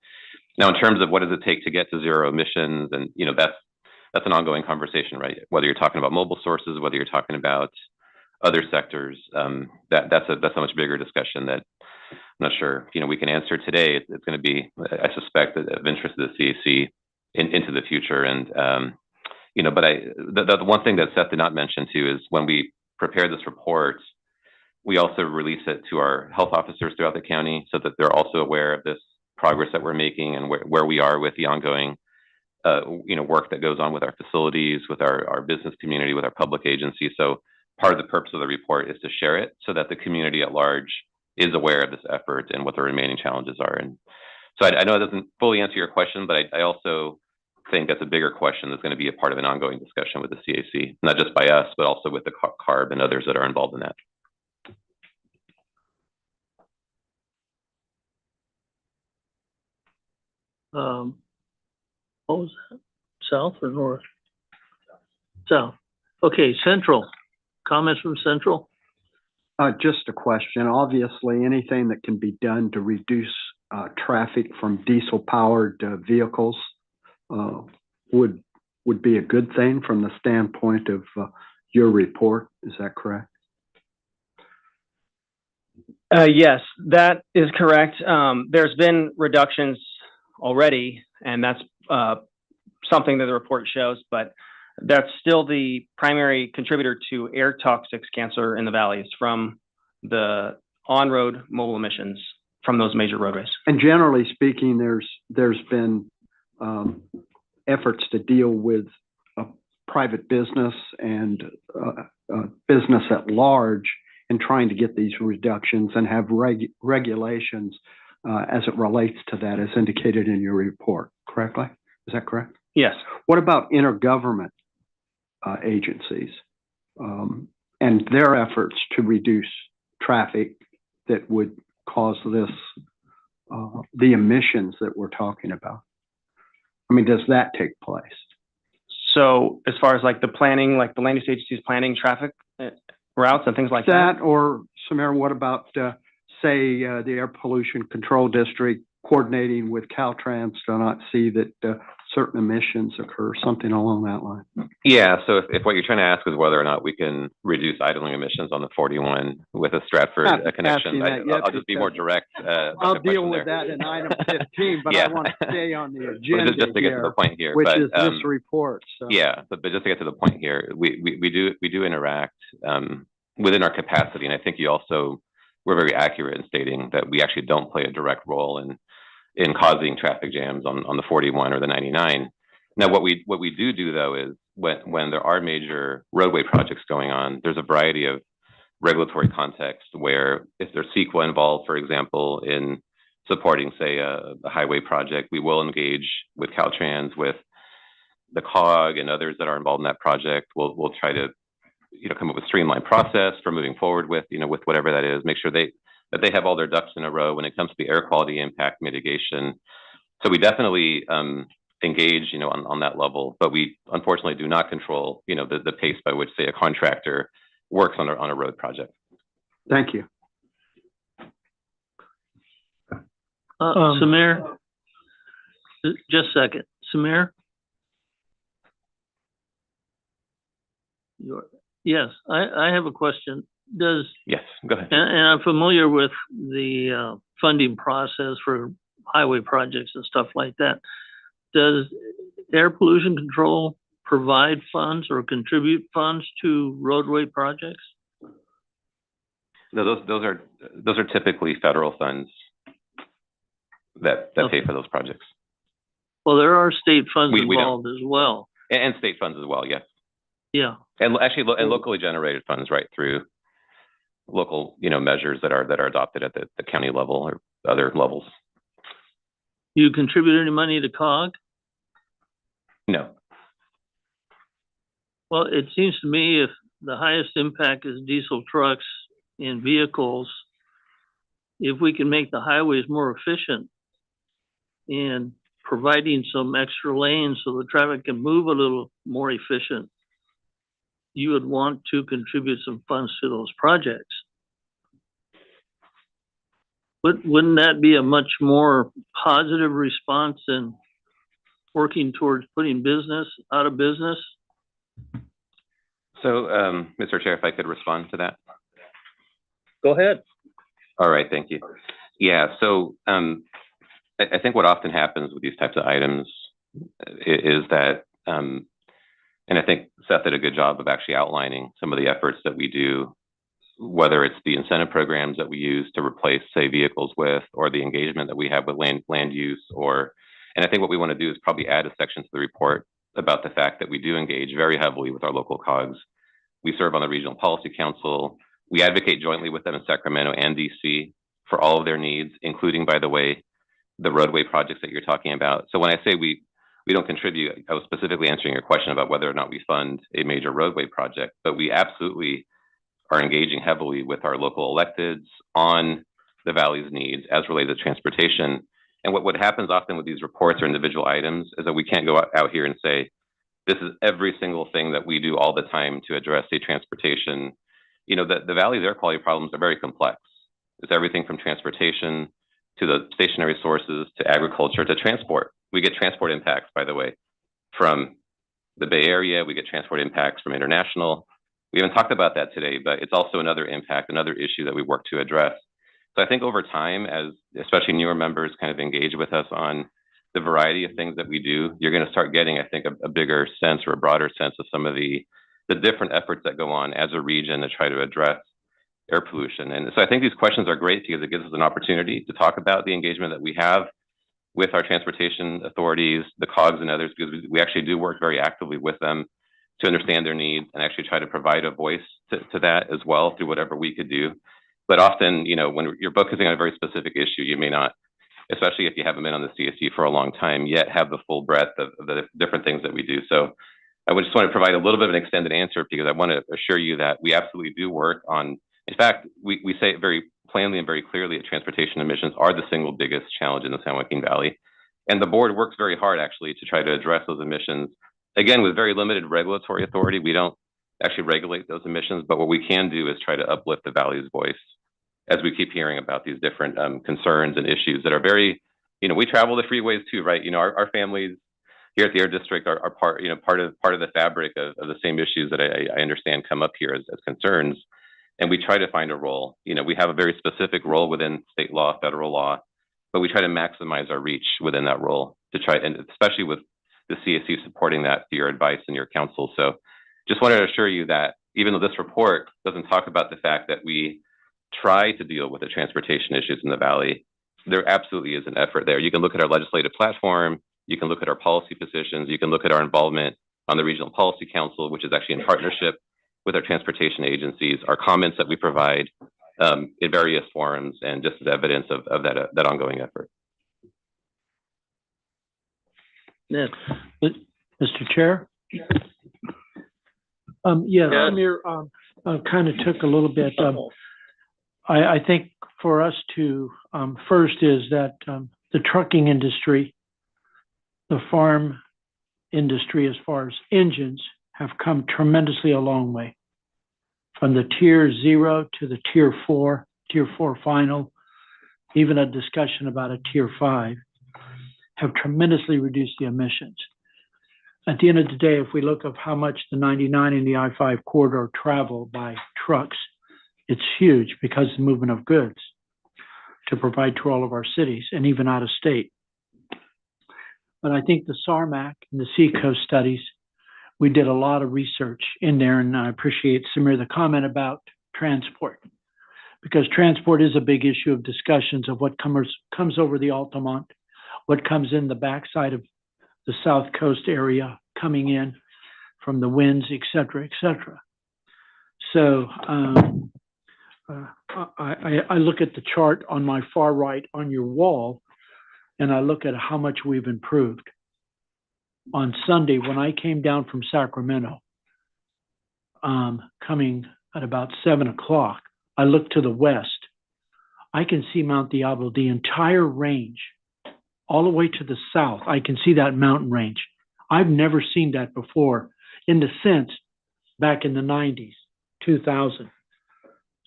Now, in terms of what does it take to get to zero emissions, and that's an ongoing conversation, right? Whether you're talking about mobile sources, whether you're talking about other sectors, that's a much bigger discussion that I'm not sure we can answer today. It's going to be, I suspect, of interest to the CAC into the future. And but the one thing that Seth did not mention too is when we prepare this report, we also release it to our health officers throughout the county so that they're also aware of this progress that we're making and where we are with the ongoing work that goes on with our facilities, with our business community, with our public agencies. So part of the purpose of the report is to share it so that the community at large is aware of this effort and what the remaining challenges are. And so I know it doesn't fully answer your question, but I also think that's a bigger question that's going to be a part of an ongoing discussion with the CAC, not just by us, but also with the CARB and others that are involved in that. What was that? South or north? South. Okay, Central. Comments from Central? Just a question. Obviously, anything that can be done to reduce traffic from diesel-powered vehicles would be a good thing from the standpoint of your report. Is that correct? Yes, that is correct. There's been reductions already, and that's something that the report shows, but that's still the primary contributor to air toxics cancer in the valleys from the on-road mobile emissions from those major roadways. And generally speaking, there's been efforts to deal with private business and business at large in trying to get these reductions and have regulations as it relates to that, as indicated in your report, correctly? Is that correct? Yes. What about intergovernment agencies and their efforts to reduce traffic that would cause this, the emissions that we're talking about? I mean, does that take place? So as far as like the planning, like the land use agencies planning traffic routes and things like that? Or Samara, what about, say, the Air Pollution Control District coordinating with Caltrans to not see that certain emissions occur, something along that line? Yeah, so if what you're trying to ask is whether or not we can reduce idling emissions on the 41 with a Stratford connection, I'll just be more direct. I'll deal with that in item 15, but yeah. I want to stay on the agenda just to get to the point here, which is this report. So. Yeah, but just to get to the point here, we do interact within our capacity, and I think we're very accurate in stating that we actually don't play a direct role in causing traffic jams on the 41 or the 99. Now, what we do though is when there are major roadway projects going on, there's a variety of regulatory context where if there's CEQA involved, for example, in supporting, say, a highway project, we will engage with Caltrans, with the COG and others that are involved in that project, we'll try to, come up with a streamlined process for moving forward with, with whatever that is, make sure that they have all their ducks in a row when it comes to the air quality impact mitigation. So we definitely engage, on that level, but we unfortunately do not control, the pace by which, say, a contractor works on a road project. Thank you. Samir, just a second. Samir? Yes, I have a question. Yes, go ahead. And I'm familiar with the funding process for highway projects and stuff like that. Does air pollution control provide funds or contribute funds to roadway projects? No, those are typically federal funds that pay for those projects. Well, there are state funds involved as well. And state funds as well, yes. Yeah. And actually, and locally generated funds, right, through local, measures that are adopted at the county level or other levels. You contribute any money to COG? No. Well, it seems to me if the highest impact is diesel trucks and vehicles, if we can make the highways more efficient and providing some extra lanes so the traffic can move a little more efficient, you would want to contribute some funds to those projects. But wouldn't that be a much more positive response than working towards putting business out of business? So, Mr. Chair, if I could respond to that. Go ahead. All right, thank you. Yeah, so I think what often happens with these types of items is that, and I think Seth did a good job of actually outlining some of the efforts that we do, whether it's the incentive programs that we use to replace, say, vehicles with, or the engagement that we have with land use, and I think what we want to do is probably add a section to the report about the fact that we do engage very heavily with our local COGs. We serve on the Regional Policy Council. We advocate jointly with them in Sacramento and DC for all of their needs, including, by the way, the roadway projects that you're talking about. So when I say we don't contribute, I was specifically answering your question about whether or not we fund a major roadway project, but we absolutely are engaging heavily with our local electeds on the valley's needs as related to transportation. And what happens often with these reports or individual items is that we can't go out here and say, this is every single thing that we do all the time to address the transportation. The valley's air quality problems are very complex. It's everything from transportation to the stationary sources to agriculture to transport. We get transport impacts, by the way, from the Bay Area. We get transport impacts from international. We haven't talked about that today, but it's also another impact, another issue that we work to address. So I think over time, as especially newer members kind of engage with us on the variety of things that we do, you're going to start getting, I think, a bigger sense or a broader sense of some of the different efforts that go on as a region to try to address air pollution. And so I think these questions are great because it gives us an opportunity to talk about the engagement that we have with our transportation authorities, the COGs and others, because we actually do work very actively with them to understand their needs and actually try to provide a voice to that as well through whatever we could do. But often, when you're focusing on a very specific issue, you may not, especially if you haven't been on the CSC for a long time, yet have the full breadth of the different things that we do. So I would just want to provide a little bit of an extended answer because I want to assure you that we absolutely do work on, in fact, we say it very plainly and very clearly that transportation emissions are the single biggest challenge in the San Joaquin Valley. And the board works very hard actually to try to address those emissions. Again, with very limited regulatory authority, we don't actually regulate those emissions, but what we can do is try to uplift the valley's voice as we keep hearing about these different concerns and issues that are very, we travel the freeways too, right? Our families here at the Air District are part of the fabric of the same issues that I understand come up here as concerns. And we try to find a role. We have a very specific role within state law, federal law, but we try to maximize our reach within that role to try, and especially with the CSC supporting that through your advice and your counsel. So just wanted to assure you that even though this report doesn't talk about the fact that we try to deal with the transportation issues in the Valley, there absolutely is an effort there. You can look at our legislative platform, you can look at our policy positions, you can look at our involvement on the Regional Policy Council, which is actually in partnership with our transportation agencies, our comments that we provide in various forums, and just as evidence of that ongoing effort. Yeah. Mr. Chair? Yes, Yes. Amir, kind of took a little bit. I think for us to, first is that the trucking industry, the farm industry, as far as engines, have come tremendously a long way. From the tier 0 to the tier 4 final, even a discussion about a tier 5, have tremendously reduced the emissions. At the end of the day, if we look at how much the 99 and the I-5 corridor travel by trucks, it's huge because of the movement of goods to provide to all of our cities and even out of state. But I think the SARMAC and the Seacoast studies, we did a lot of research in there, and I appreciate, Samir, the comment about transport, because transport is a big issue of discussions of what comes over the Altamont, what comes in the backside of the South Coast area, coming in from the winds, et cetera, et cetera. So I look at the chart on my far right on your wall, and I look at how much we've improved. On Sunday, when I came down from Sacramento, coming at about 7 o'clock, I looked to the west. I can see Mount Diablo, the entire range, all the way to the south. I can see that mountain range. I've never seen that before, in the sense back in the 90s, 2000.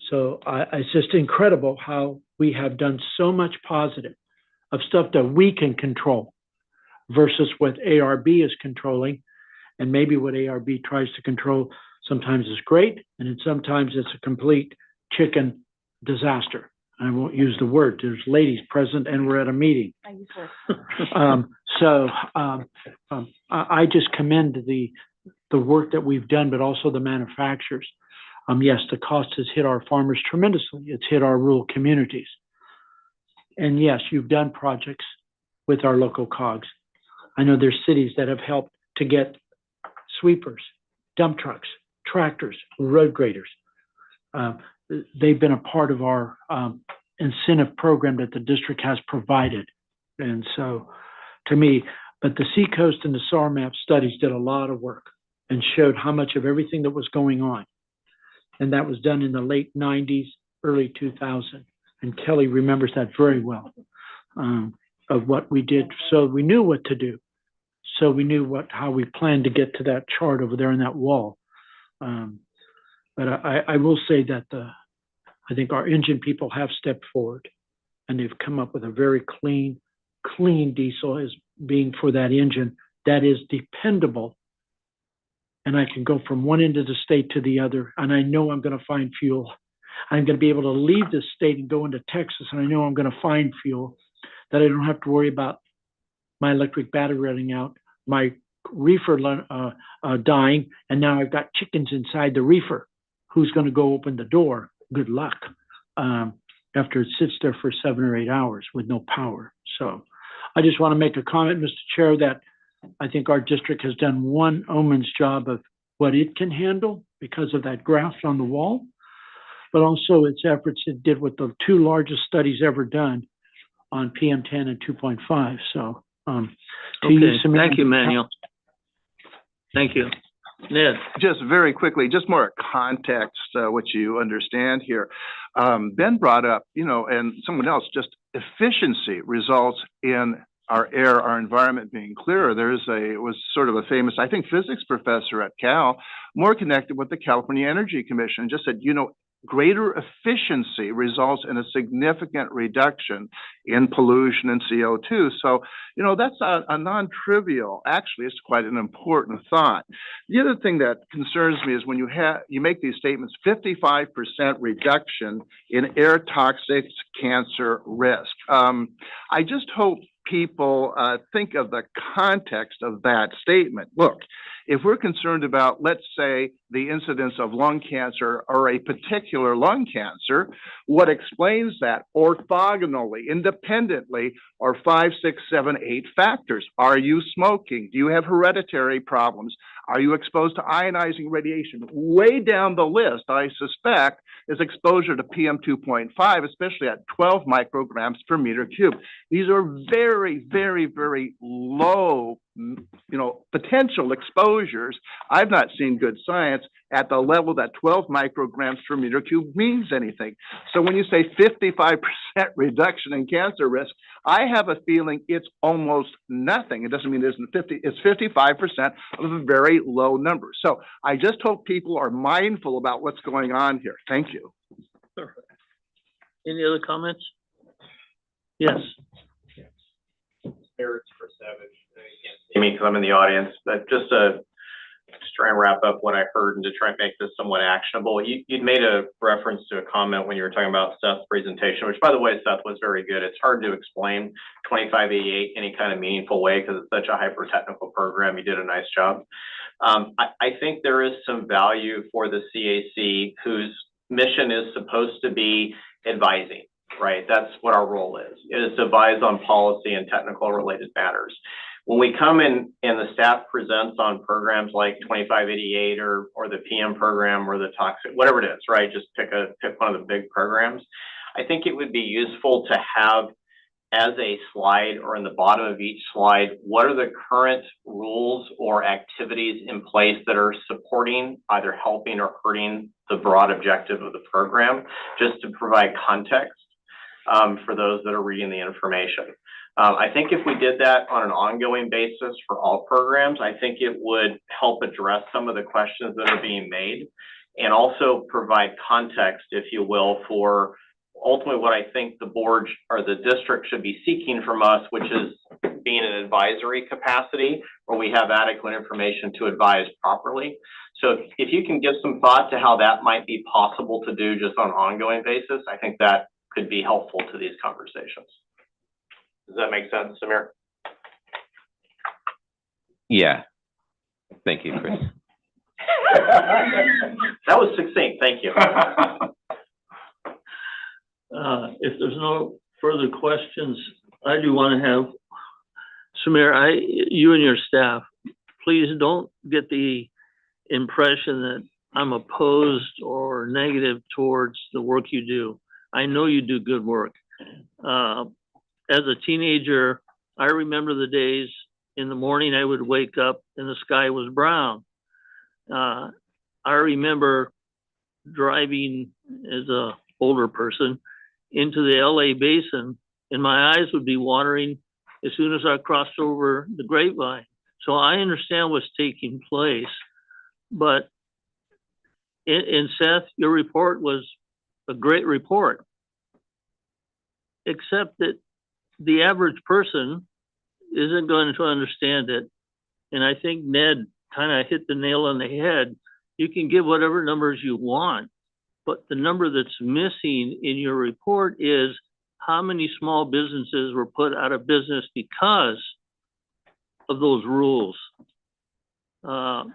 So it's just incredible how we have done so much positive of stuff that we can control versus what ARB is controlling. And maybe what ARB tries to control sometimes is great, and then sometimes it's a complete chicken disaster. I won't use the word. There's ladies present and we're at a meeting. I just commend the work that we've done, but also the manufacturers. Yes, the cost has hit our farmers tremendously. It's hit our rural communities. And yes, you've done projects with our local COGS. I know there's cities that have helped to get sweepers, dump trucks, tractors, road graders. They've been a part of our incentive program that the district has provided. And so to me, but the Seacoast and the SARMAP studies did a lot of work and showed how much of everything that was going on. And that was done in the late 90s, early 2000. And Kelly remembers that very well, of what we did. So we knew what to do. So we knew how we planned to get to that chart over there in that wall. But I will say that I think our engine people have stepped forward, and they've come up with a very clean diesel as being for that engine that is dependable. And I can go from one end of the state to the other, and I know I'm going to find fuel. I'm going to be able to leave the state and go into Texas, and I know I'm going to find fuel, that I don't have to worry about my electric battery running out, my reefer dying, and now I've got chickens inside the reefer. Who's going to go open the door? Good luck. After it sits there for 7 or 8 hours with no power. So I just want to make a comment, Mr. Chair, that I think our district has done one yeoman's job of what it can handle because of that graph on the wall, but also its efforts it did with the 2 largest studies ever done on PM10 and 2.5. So okay, thank you, Manuel. Thank you. Ned. Just very quickly, just more context, what you understand here. Ben brought up, and someone else, just efficiency results in our air, our environment being clearer. It was sort of a famous, I think, physics professor at Cal, more connected with the California Energy Commission, just said, greater efficiency results in a significant reduction in pollution and CO2. So, that's a non-trivial, actually, it's quite an important thought. The other thing that concerns me is when you make these statements, 55% reduction in air toxics cancer risk. I just hope people think of the context of that statement. Look, if we're concerned about, let's say, the incidence of lung cancer or a particular lung cancer, what explains that orthogonally, independently, are 5, 6, 7, 8 factors. Are you smoking? Do you have hereditary problems? Are you exposed to ionizing radiation? Way down the list, I suspect, is exposure to PM 2.5, especially at 12 micrograms per meter cubed. These are very, very, very low potential exposures, I've not seen good science at the level that 12 micrograms per meter cube means anything. So when you say 55% reduction in cancer risk, I have a feeling it's almost nothing. It doesn't mean it isn't 50, it's 55% of a very low number. So I just hope people are mindful about what's going on here. Thank you. Any other comments? Yes. It's for Savage. You can't see me because I'm in the audience, but just to try and wrap up what I heard and to try and make this somewhat actionable. You'd made a reference to a comment when you were talking about Seth's presentation, which by the way, Seth, was very good. It's hard to explain 2588 any kind of meaningful way because it's such a hyper-technical program. You did a nice job. I think there is some value for the CAC whose mission is supposed to be advising, right? That's what our role is. It is to advise on policy and technical related matters. When we come in and the staff presents on programs like 2588 or the PM program or the toxic, whatever it is, right? Just pick one of the big programs. I think it would be useful to have as a slide or in the bottom of each slide, what are the current rules or activities in place that are supporting, either helping or hurting the broad objective of the program, just to provide context for those that are reading the information. I think if we did that on an ongoing basis for all programs, I think it would help address some of the questions that are being made and also provide context, if you will, for ultimately what I think the board or the district should be seeking from us, which is being an advisory capacity where we have adequate information to advise properly. So if you can give some thought to how that might be possible to do just on an ongoing basis, I think that could be helpful to these conversations. Does that make sense, Samir? Yeah. Thank you, Chris. That was succinct. Thank you. If there's no further questions, I do want to have, Samir, you and your staff, please don't get the impression that I'm opposed or negative towards the work you do. I know you do good work. As a teenager, I remember the days in the morning I would wake up and the sky was brown. I remember driving as a older person into the LA basin and my eyes would be watering as soon as I crossed over the grapevine. So I understand what's taking place, but in Seth, your report was a great report, except that the average person isn't going to understand it. And I think Ned kind of hit the nail on the head. You can give whatever numbers you want, but the number that's missing in your report is how many small businesses were put out of business because of those rules. And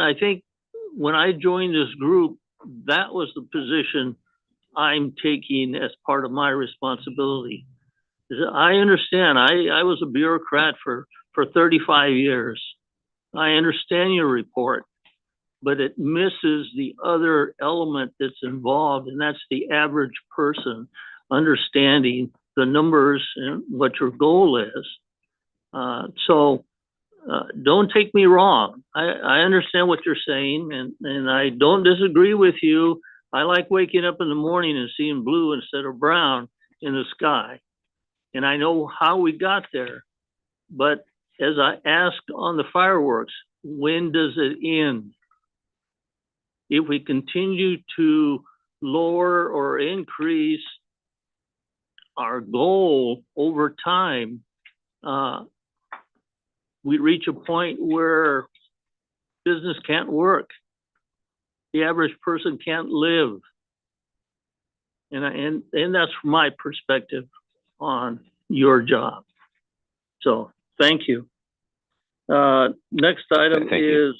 I think when I joined this group, that was the position I'm taking as part of my responsibility. I understand, I was a bureaucrat for 35 years. I understand your report, but it misses the other element that's involved, and that's the average person understanding the numbers and what your goal is. So don't take me wrong. I understand what you're saying, and I don't disagree with you. I like waking up in the morning and seeing blue instead of brown in the sky. And I know how we got there. But as I asked on the fireworks, when does it end? If we continue to lower or increase our goal over time, we reach a point where business can't work. The average person can't live. And that's my perspective on your job. So thank you. Next item is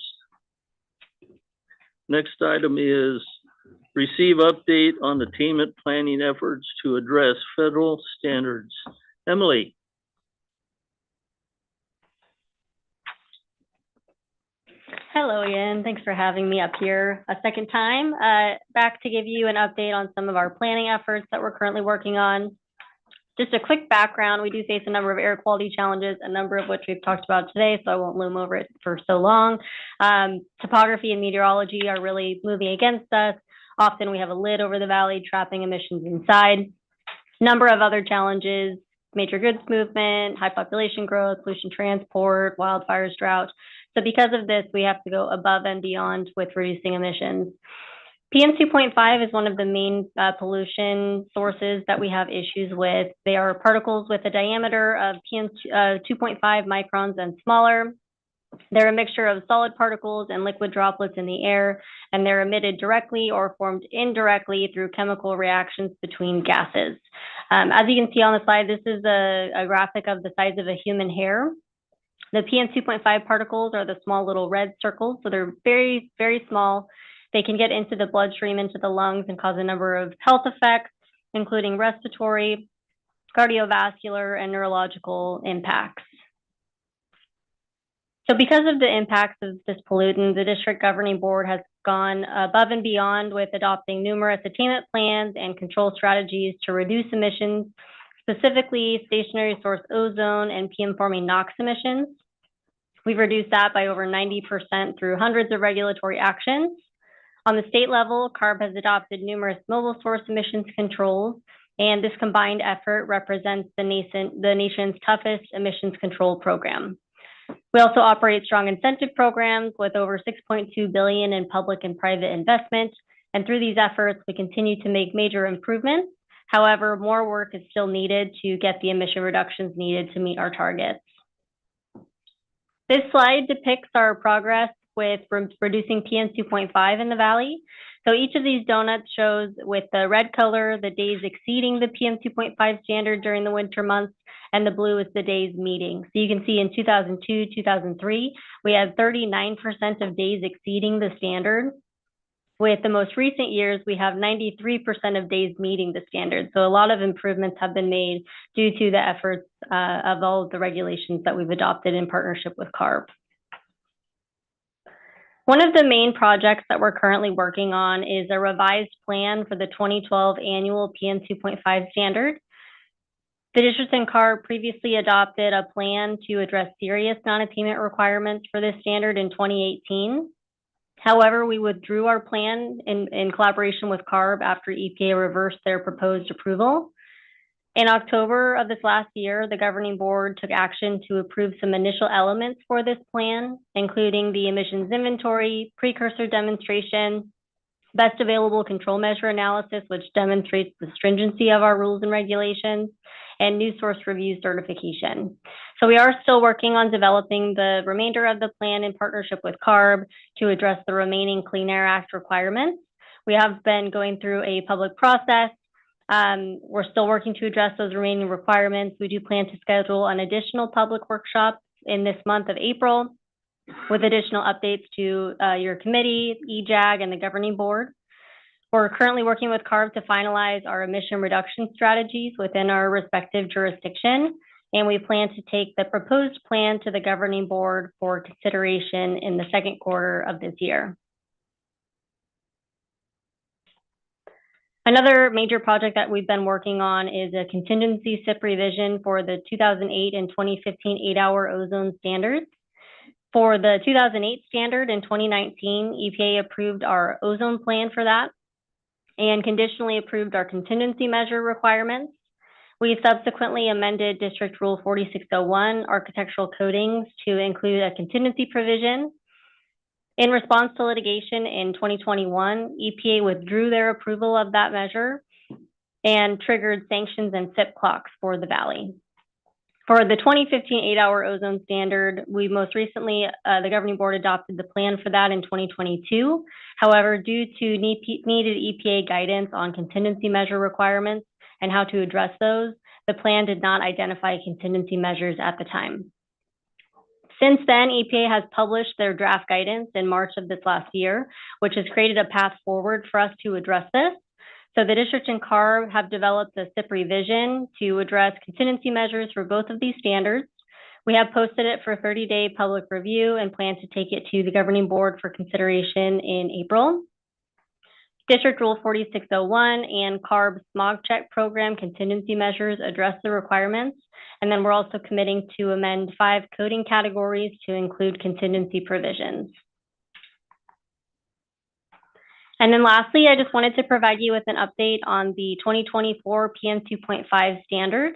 receive update on the attainment planning efforts to address federal standards. Emily. Hello, Ian. Thanks for having me up here a second time. Back to give you an update on some of our planning efforts that we're currently working on. Just a quick background, we do face a number of air quality challenges, a number of which we've talked about today, so I won't loom over it for so long. Topography and meteorology are really moving against us. Often we have a lid over the valley, trapping emissions inside. Number of other challenges, major goods movement, high population growth, pollution transport, wildfires, drought. So because of this, we have to go above and beyond with reducing emissions. PM 2.5 is one of the main pollution sources that we have issues with. They are particles with a diameter of PM 2.5 microns and smaller. They're a mixture of solid particles and liquid droplets in the air, and they're emitted directly or formed indirectly through chemical reactions between gases. As you can see on the slide, this is a graphic of the size of a human hair. The PM 2.5 particles are the small little red circles, so they're very, very small. They can get into the bloodstream, into the lungs, and cause a number of health effects, including respiratory, cardiovascular, and neurological impacts. So because of the impacts of this pollutant, the district governing board has gone above and beyond with adopting numerous attainment plans and control strategies to reduce emissions, specifically stationary source ozone and PM-forming NOx emissions. We've reduced that by over 90% through hundreds of regulatory actions. On the state level, CARB has adopted numerous mobile source emissions controls, and this combined effort represents the nation's toughest emissions control program. We also operate strong incentive programs with over $6.2 billion in public and private investment, and through these efforts, we continue to make major improvements. However, more work is still needed to get the emission reductions needed to meet our targets. This slide depicts our progress with reducing PM 2.5 in the valley. So each of these donuts shows with the red color the days exceeding the PM 2.5 standard during the winter months, and the blue is the days meeting. So you can see in 2002, 2003, we had 39% of days exceeding the standard. With the most recent years, we have 93% of days meeting the standard. So a lot of improvements have been made due to the efforts of all of the regulations that we've adopted in partnership with CARB. One of the main projects that we're currently working on is a revised plan for the 2012 annual PM 2.5 standard. The district and CARB previously adopted a plan to address serious non-attainment requirements for this standard in 2018. However, we withdrew our plan in collaboration with CARB after EPA reversed their proposed approval. In October of this last year, the governing board took action to approve some initial elements for this plan, including the emissions inventory, precursor demonstration, best available control measure analysis, which demonstrates the stringency of our rules and regulations, and new source review certification. So we are still working on developing the remainder of the plan in partnership with CARB to address the remaining Clean Air Act requirements. We have been going through a public process. We're still working to address those remaining requirements. We do plan to schedule an additional public workshop in this month of April with additional updates to your committee, EJAG, and the governing board. We're currently working with CARB to finalize our emission reduction strategies within our respective jurisdiction, and we plan to take the proposed plan to the governing board for consideration in the second quarter of this year. Another major project that we've been working on is a contingency SIP revision for the 2008 and 2015 8-hour ozone standards. For the 2008 standard in 2019, EPA approved our ozone plan for that and conditionally approved our contingency measure requirements. We subsequently amended District Rule 4601 architectural coatings to include a contingency provision. In response to litigation in 2021, EPA withdrew their approval of that measure and triggered sanctions and SIP clocks for the valley. For the 2015 8-hour ozone standard, we most recently, the governing board adopted the plan for that in 2022. However, due to needed EPA guidance on contingency measure requirements and how to address those, the plan did not identify contingency measures at the time. Since then, EPA has published their draft guidance in March of this last year, which has created a path forward for us to address this. So the district and CARB have developed a SIP revision to address contingency measures for both of these standards. We have posted it for a 30-day public review and plan to take it to the governing board for consideration in April. District Rule 4601 and CARB smog check program contingency measures address the requirements. And then we're also committing to amend 5 coding categories to include contingency provisions. And then lastly, I just wanted to provide you with an update on the 2024 PM 2.5 standard.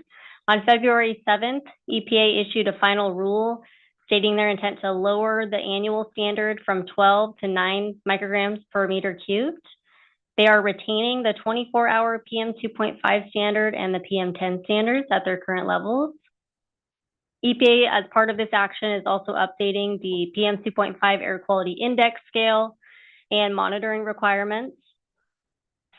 On February 7th, EPA issued a final rule stating their intent to lower the annual standard from 12 to 9 micrograms per meter cubed. They are retaining the 24-hour PM 2.5 standard and the PM 10 standards at their current levels. EPA, as part of this action, is also updating the PM 2.5 air quality index scale and monitoring requirements.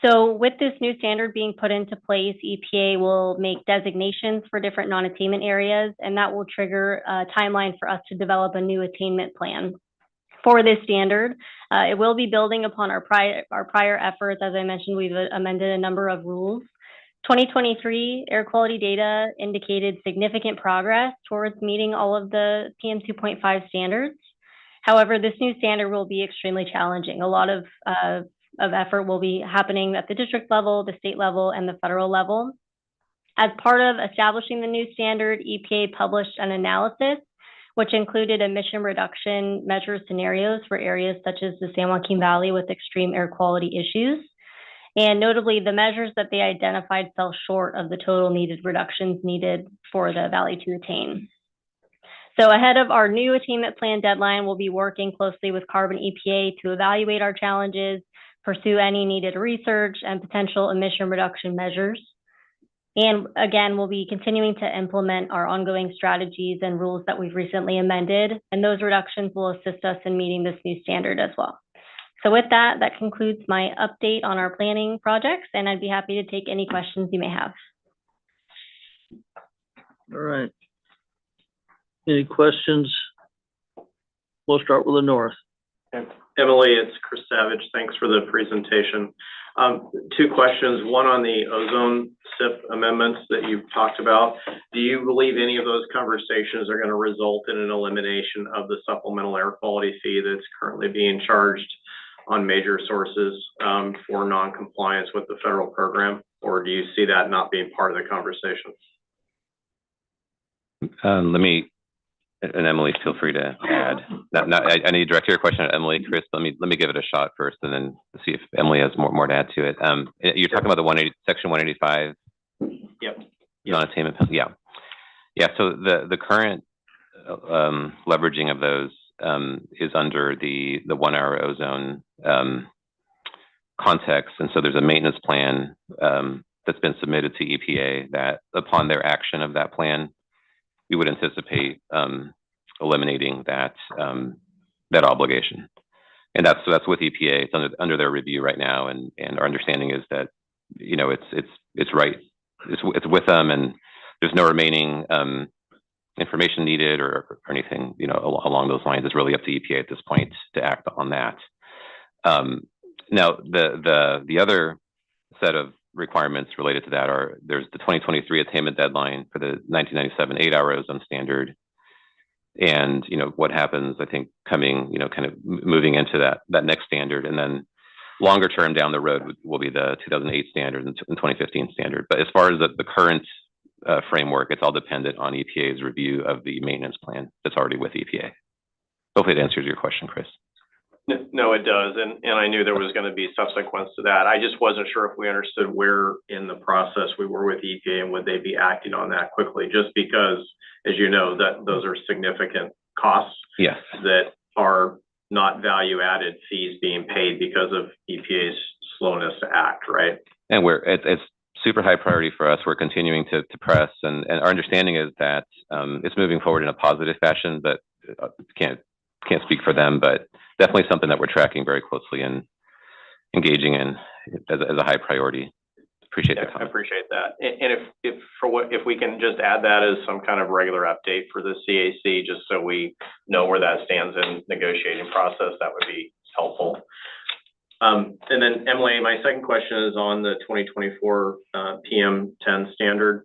So with this new standard being put into place, EPA will make designations for different non-attainment areas, and that will trigger a timeline for us to develop a new attainment plan for this standard. It will be building upon our prior efforts. As I mentioned, we've amended a number of rules. 2023 air quality data indicated significant progress towards meeting all of the PM 2.5 standards. However, this new standard will be extremely challenging. A lot of effort will be happening at the district level, the state level, and the federal level. As part of establishing the new standard, EPA published an analysis which included emission reduction measure scenarios for areas such as the San Joaquin Valley with extreme air quality issues. And notably, the measures that they identified fell short of the total needed reductions needed for the valley to attain. So ahead of our new attainment plan deadline, we'll be working closely with CARB and EPA to evaluate our challenges, pursue any needed research and potential emission reduction measures. And again, we'll be continuing to implement our ongoing strategies and rules that we've recently amended, and those reductions will assist us in meeting this new standard as well. So with that, that concludes my update on our planning projects, and I'd be happy to take any questions you may have. All right. Any questions? We'll start with the north. Emily, it's Chris Savage. Thanks for the presentation. 2 questions, one on the ozone SIP amendments that you've talked about. Do you believe any of those conversations are going to result in an elimination of the supplemental air quality fee that's currently being charged on major sources for non-compliance with the federal program? Or do you see that not being part of the conversation? And Emily, feel free to add. I need to direct your question at Emily, Chris. Let me give it a shot first, and then see if Emily has more to add to it. You're talking about the Section 185. Yep. Non-attainment penalty. Yeah. So the current leveraging of those is under the 1 hour ozone context, and so there's a maintenance plan that's been submitted to EPA that, upon their action of that plan, we would anticipate eliminating that obligation, and that's with EPA. It's under their review right now, and our understanding is that it's right. It's with them, and there's no remaining information needed or anything along those lines. It's really up to EPA at this point to act on that. Now the other set of requirements related to that are there's the 2023 attainment deadline for the 1997 8-hour ozone standard, and what happens, I think, coming kind of moving into that next standard, and then longer term down the road will be the 2008 standard and 2015 standard. But as far as the current framework, it's all dependent on EPA's review of the maintenance plan that's already with EPA. Hopefully it answers your question, Chris. No, it does. And I knew there was going to be subsequence to that. I just wasn't sure if we understood where in the process we were with EPA and would they be acting on that quickly, just because, as you know, that those are significant costs. Yes. That are not value added fees being paid because of EPA's slowness to act, right? And it's super high priority for us. We're continuing to press, and our understanding is that it's moving forward in a positive fashion, but can't speak for them, but definitely something that we're tracking very closely and engaging in as a high priority. Appreciate that. I appreciate that. And if we can just add that as some kind of regular update for the CAC, just so we know where that stands in negotiating process, that would be helpful. And then Emily, my second question is on the 2024 PM 10 standard.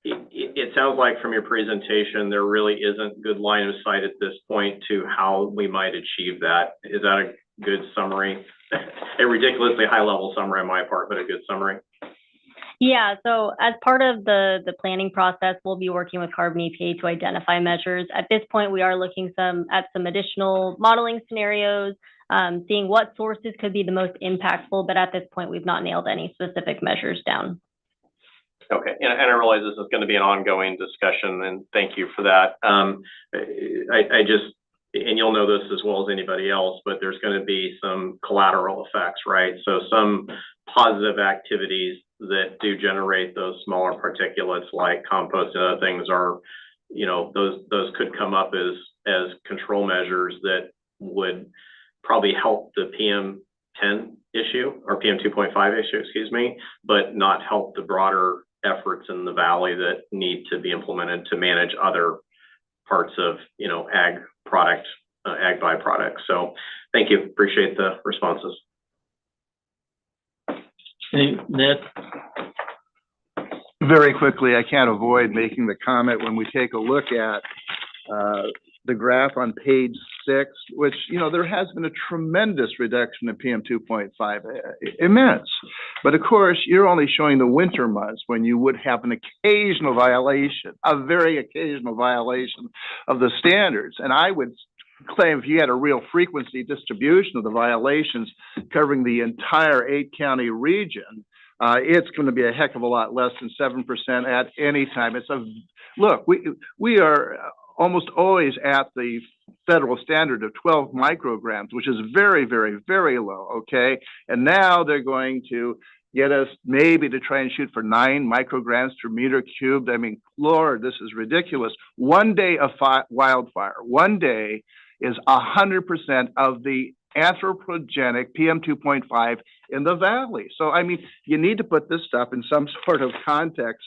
It sounds like from your presentation, there really isn't good line of sight at this point to how we might achieve that. Is that a good summary a ridiculously high-level summary on my part, but a good summary. Yeah, so as part of the planning process, we'll be working with Carbon EPA to identify measures. At this point, we are looking at some additional modeling scenarios, seeing what sources could be the most impactful, but at this point, we've not nailed any specific measures down. Okay, and I realize this is going to be an ongoing discussion, and thank you for that. I just, and you'll know this as well as anybody else, but there's going to be some collateral effects, right? So some positive activities that do generate those smaller particulates like compost and other things are, you know, those could come up as control measures that would probably help the PM10 issue or PM2.5 issue, excuse me, but not help the broader efforts in the valley that need to be implemented to manage other parts of, you know, ag byproducts. So thank you. Appreciate the responses. Hey, Ned? Very quickly, I can't avoid making the comment when we take a look at the graph on page 6, which, you know, there has been a tremendous reduction in PM 2.5, immense. But of course, you're only showing the winter months when you would have an occasional violation, a very occasional violation of the standards. And I would claim if you had a real frequency distribution of the violations covering the entire 8-county region, it's going to be a heck of a lot less than 7% at any time. Look, we are almost always at the federal standard of 12 micrograms, which is very, very, very low, okay? And now they're going to get us maybe to try and shoot for 9 micrograms per meter cubed. I mean, Lord, this is ridiculous. One day of wildfire, one day is 100% of the anthropogenic PM 2.5 in the valley. So, I mean, you need to put this stuff in some sort of context,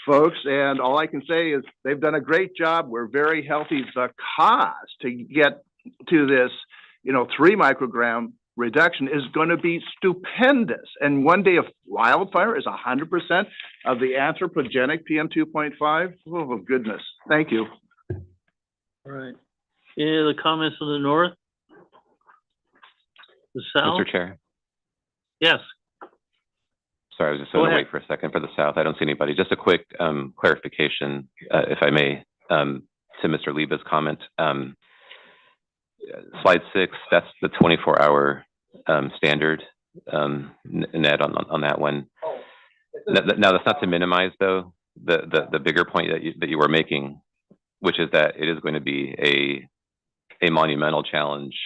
folks, and all I can say is they've done a great job. We're very healthy. The cost to get to this, you know, 3 microgram reduction is going to be stupendous. And one day of wildfire is 100% of the anthropogenic PM 2.5. Oh, goodness. Thank you. All right. Any other comments on the north? The south? Mr. Chair. Yes. Sorry, I was just going to wait for a second for the south. I don't see anybody. Just a quick clarification, if I may, to Mr. Leba's comment. Slide 6, that's the 24-hour standard, Ned, on that one. Now, that's not to minimize, though, the bigger point that you were making, which is that it is going to be a monumental challenge,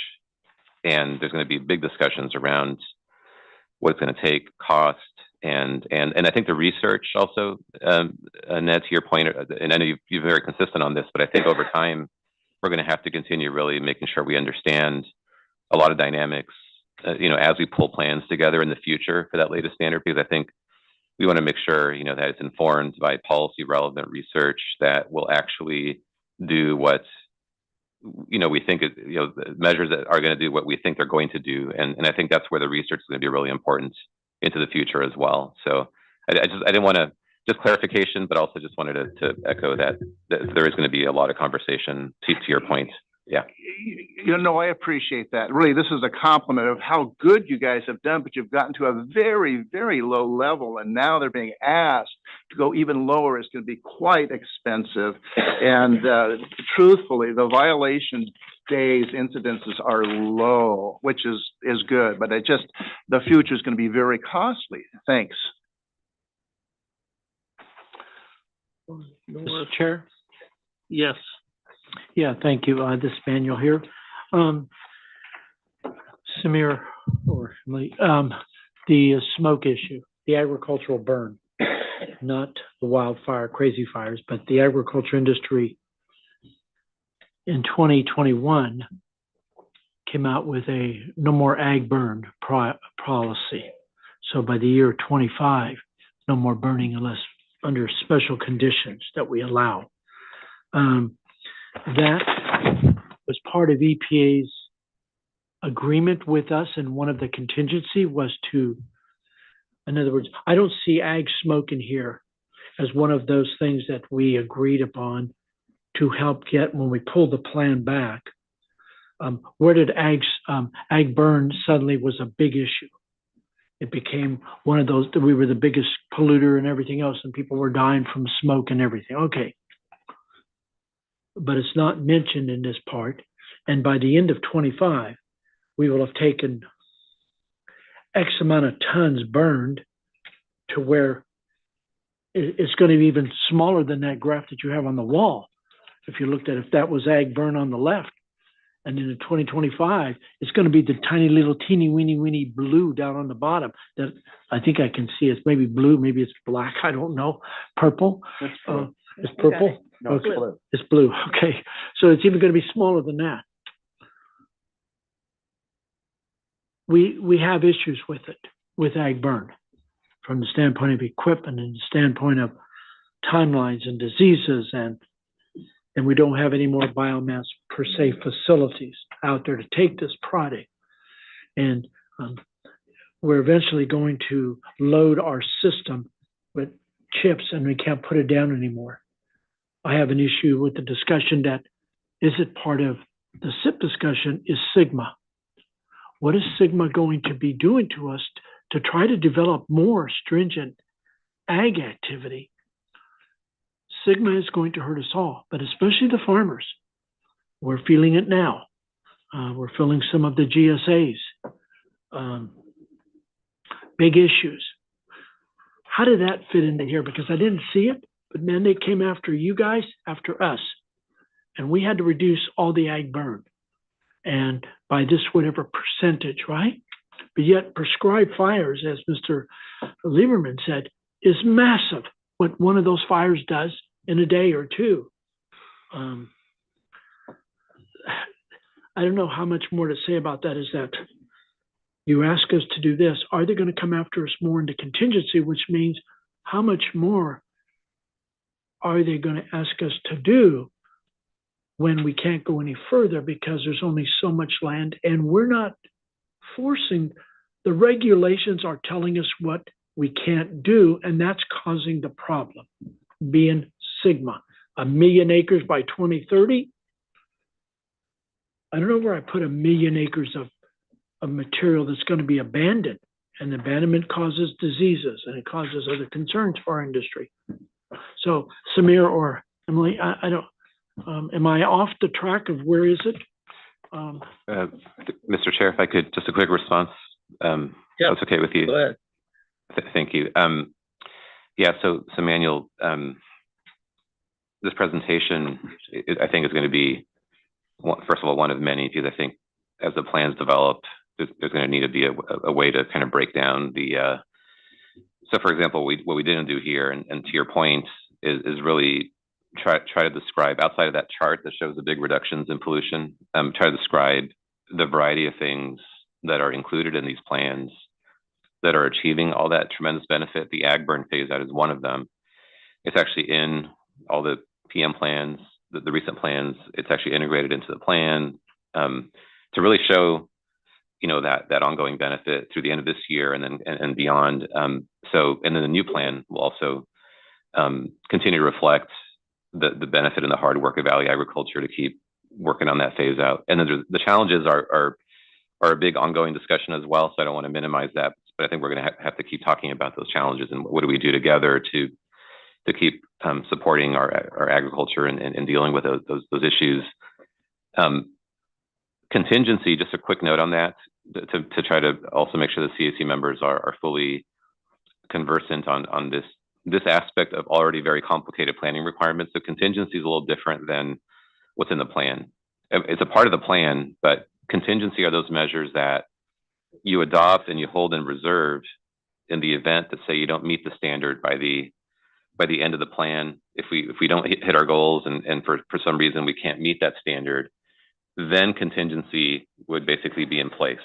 and there's going to be big discussions around what it's going to take, cost, and I think the research also, Ned, to your point, and I know you're very consistent on this, but I think over time, we're going to have to continue really making sure we understand a lot of dynamics, you know, as we pull plans together in the future for that latest standard, because I think we want to make sure, you know, that it's informed by policy relevant research that will actually do what, you know, we think is, you know, measures that are going to do what we think they're going to do. And I think that's where the research is going to be really important into the future as well. So I didn't want to, just clarification, but also just wanted to echo that there is going to be a lot of conversation to your point. Yeah. You know, I appreciate that. Really, this is a compliment of how good you guys have done, but you've gotten to a very, very low level, and now they're being asked to go even lower. It's going to be quite expensive. And truthfully, the violation days incidences are low, which is good, but the future is going to be very costly. Thanks. Mr. Chair? Yes. Yeah, thank you. This is Manuel here. Samir, or the smoke issue, the agricultural burn, not the wildfire, crazy fires, but the agriculture industry in 2021 came out with a no more ag burn policy. So by the year 25, no more burning unless under special conditions that we allow. That was part of EPA's agreement with us, and one of the contingency was to, in other words, I don't see ag smoke in here as one of those things that we agreed upon to help get, when we pull the plan back, Where did ag burn suddenly was a big issue? It became one of those, we were the biggest polluter and everything else, and people were dying from smoke and everything. Okay. But it's not mentioned in this part. And by the end of 25, we will have taken X amount of tons burned to where it's going to be even smaller than that graph that you have on the wall. If you looked at if that was ag burn on the left, and then in 2025, it's going to be the tiny little teeny weeny blue down on the bottom that I think I can see. It's maybe blue, maybe it's black. I don't know. Purple. It's purple. No, it's Okay. blue. It's blue. Okay. So it's even going to be smaller than that. We have issues with it, with ag burn, from the standpoint of equipment and the standpoint of timelines and diseases, and we don't have any more biomass per se facilities out there to take this product. And we're eventually going to load our system with chips and we can't put it down anymore. I have an issue with the discussion that is it part of the SIP discussion is Sigma. What is Sigma going to be doing to us to try to develop more stringent ag activity? Sigma is going to hurt us all, but especially the farmers. We're feeling it now. We're feeling some of the GSAs. Big issues. How did that fit into here? Because I didn't see it, but man, they came after you guys, after us. And we had to reduce all the ag burn. And by this whatever percentage, right? But yet prescribed fires, as Mr. Lieberman said, is massive. What one of those fires does in a day or two. I don't know how much more to say about that. Is that you ask us to do this, are they going to come after us more into contingency, which means how much more are they going to ask us to do when we can't go any further because there's only so much land and we're not forcing, the regulations are telling us what we can't do, and that's causing the problem, being Sigma. 1 million acres by 2030. I don't know where I put 1 million acres of material that's going to be abandoned, and abandonment causes diseases and it causes other concerns for our industry. So Samir or Emily, I don't, am I off the track of where is it? Mr. Chair, if I could, just a quick response. Yeah. That's okay with you. Go ahead. Thank you. Yeah, so Manuel, this presentation, I think, is going to be, first of all, one of many, because I think as the plans develop, there's going to need to be a way to kind of break down the, so for example, what we didn't do here, and to your point, is really try to describe, outside of that chart that shows the big reductions in pollution, try to describe the variety of things that are included in these plans that are achieving all that tremendous benefit. The ag burn phase out is one of them. It's actually in all the PM plans, the recent plans. It's actually integrated into the plan to really show, you know, that ongoing benefit through the end of this year and then and beyond. And then the new plan will also continue to reflect the benefit and the hard work of Valley Agriculture to keep working on that phase out. And then the challenges are a big ongoing discussion as well. So I don't want to minimize that, but I think we're going to have to keep talking about those challenges and what do we do together to keep supporting our agriculture and dealing with those issues. Contingency, just a quick note on that, to try to also make sure the CAC members are fully conversant on this aspect of already very complicated planning requirements. So contingency is a little different than what's in the plan. It's a part of the plan, but contingency are those measures that you adopt and you hold in reserve in the event that, say, you don't meet the standard by the end of the plan. If we don't hit our goals and for some reason we can't meet that standard, then contingency would basically be in place.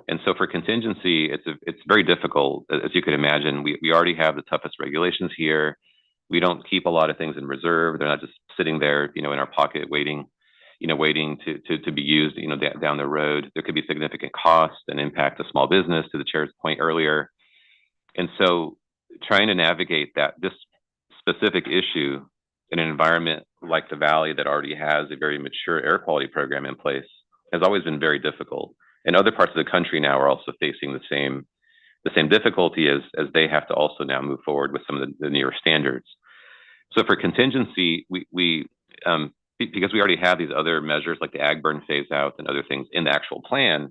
And so for contingency, it's very difficult. As you could imagine, we already have the toughest regulations here. We don't keep a lot of things in reserve. They're not just sitting there, you know, in our pocket waiting to be used, you know, down the road. There could be significant cost and impact to small business, to the chair's point earlier. And so trying to navigate this specific issue in an environment like the Valley that already has a very mature air quality program in place, has always been very difficult. And other parts of the country now are also facing the same difficulty as they have to also now move forward with some of the newer standards. So for contingency, we because we already have these other measures like the ag burn phase out and other things in the actual plan,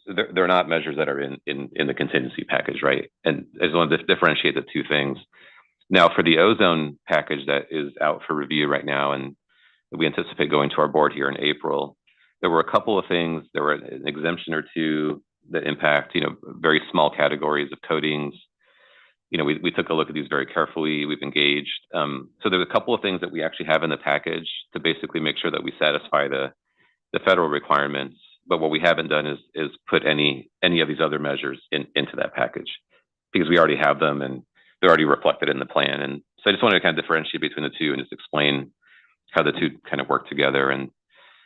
they're not measures that are in the contingency package, right? And I just want to differentiate the two things. Now, for the ozone package that is out for review right now, and we anticipate going to our board here in April, there were a couple of things. There were an exemption or two that impact, very small categories of coatings. We took a look at these very carefully. We've engaged. So there's a couple of things that we actually have in the package to basically make sure that we satisfy the federal requirements. But what we haven't done is put any of these other measures into that package because we already have them and they're already reflected in the plan. And so I just wanted to kind of differentiate between the two and just explain how the two kind of work together. And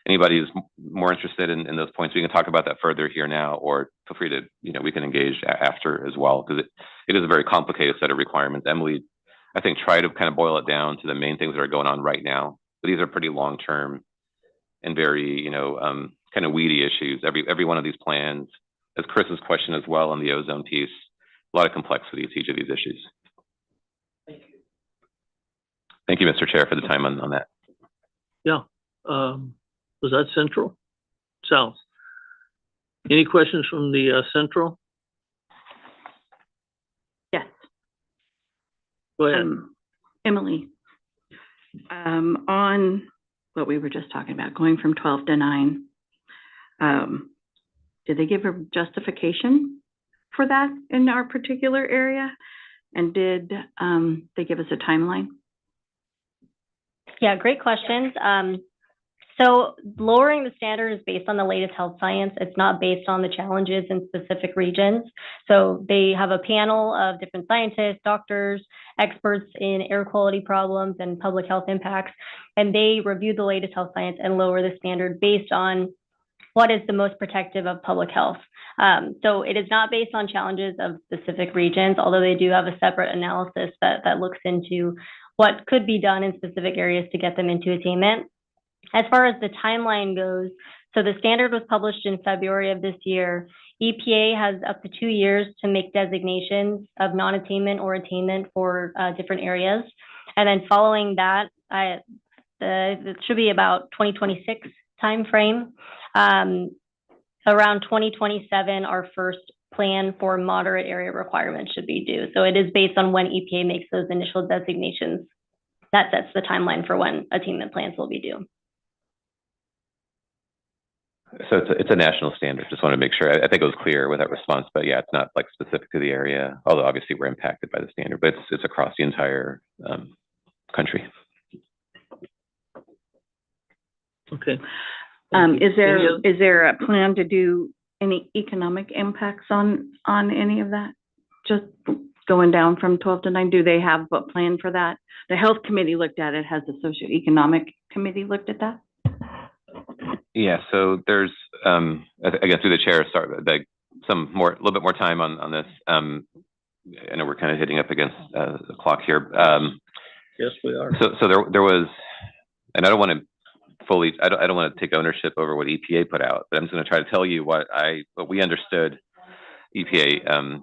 anybody who's more interested in those points, we can talk about that further here now, or feel free to, we can engage after as well, because it is a very complicated set of requirements. Emily, I think, tried to kind of boil it down to the main things that are going on right now. But these are pretty long-term and very, kind of weedy issues. Every one of these plans, as Chris's question as well on the ozone piece, a lot of complexity to each of these issues. Thank you, Mr. Chair, for the time on that. Yeah. Was that Central? South? Any questions from the Central? Yes. Go ahead. Emily, on what we were just talking about, going from 12 to 9, did they give a justification for that in our particular area? And did they give us a timeline? Yeah, great questions. So lowering the standard is based on the latest health science. It's not based on the challenges in specific regions. So they have a panel of different scientists, doctors, experts in air quality problems and public health impacts, and they review the latest health science and lower the standard based on what is the most protective of public health. So it is not based on challenges of specific regions, although they do have a separate analysis that looks into what could be done in specific areas to get them into attainment. As far as the timeline goes, so the standard was published in February of this year. EPA has up to 2 years to make designations of non-attainment or attainment for different areas. And then following that, it should be about 2026 timeframe. Around 2027, our first plan for moderate area requirements should be due. So it is based on when EPA makes those initial designations. That sets the timeline for when attainment plans will be due. So it's a national standard. Just want to make sure. I think it was clear with that response, but yeah, it's not like specific to the area, although obviously we're impacted by the standard, but it's across the entire country. Okay. Is there a plan to do any economic impacts on any of that? Just going down from 12 to 9, do they have a plan for that? The health committee looked at it. Has the socioeconomic committee looked at that? Yeah, so there's again through the chair, sorry, like a little bit more time on this. I know we're kind of hitting up against the clock here. Yes, we are. So there was, and I don't want to I don't want to take ownership over what EPA put out, but I'm just going to try to tell you what we understood EPA.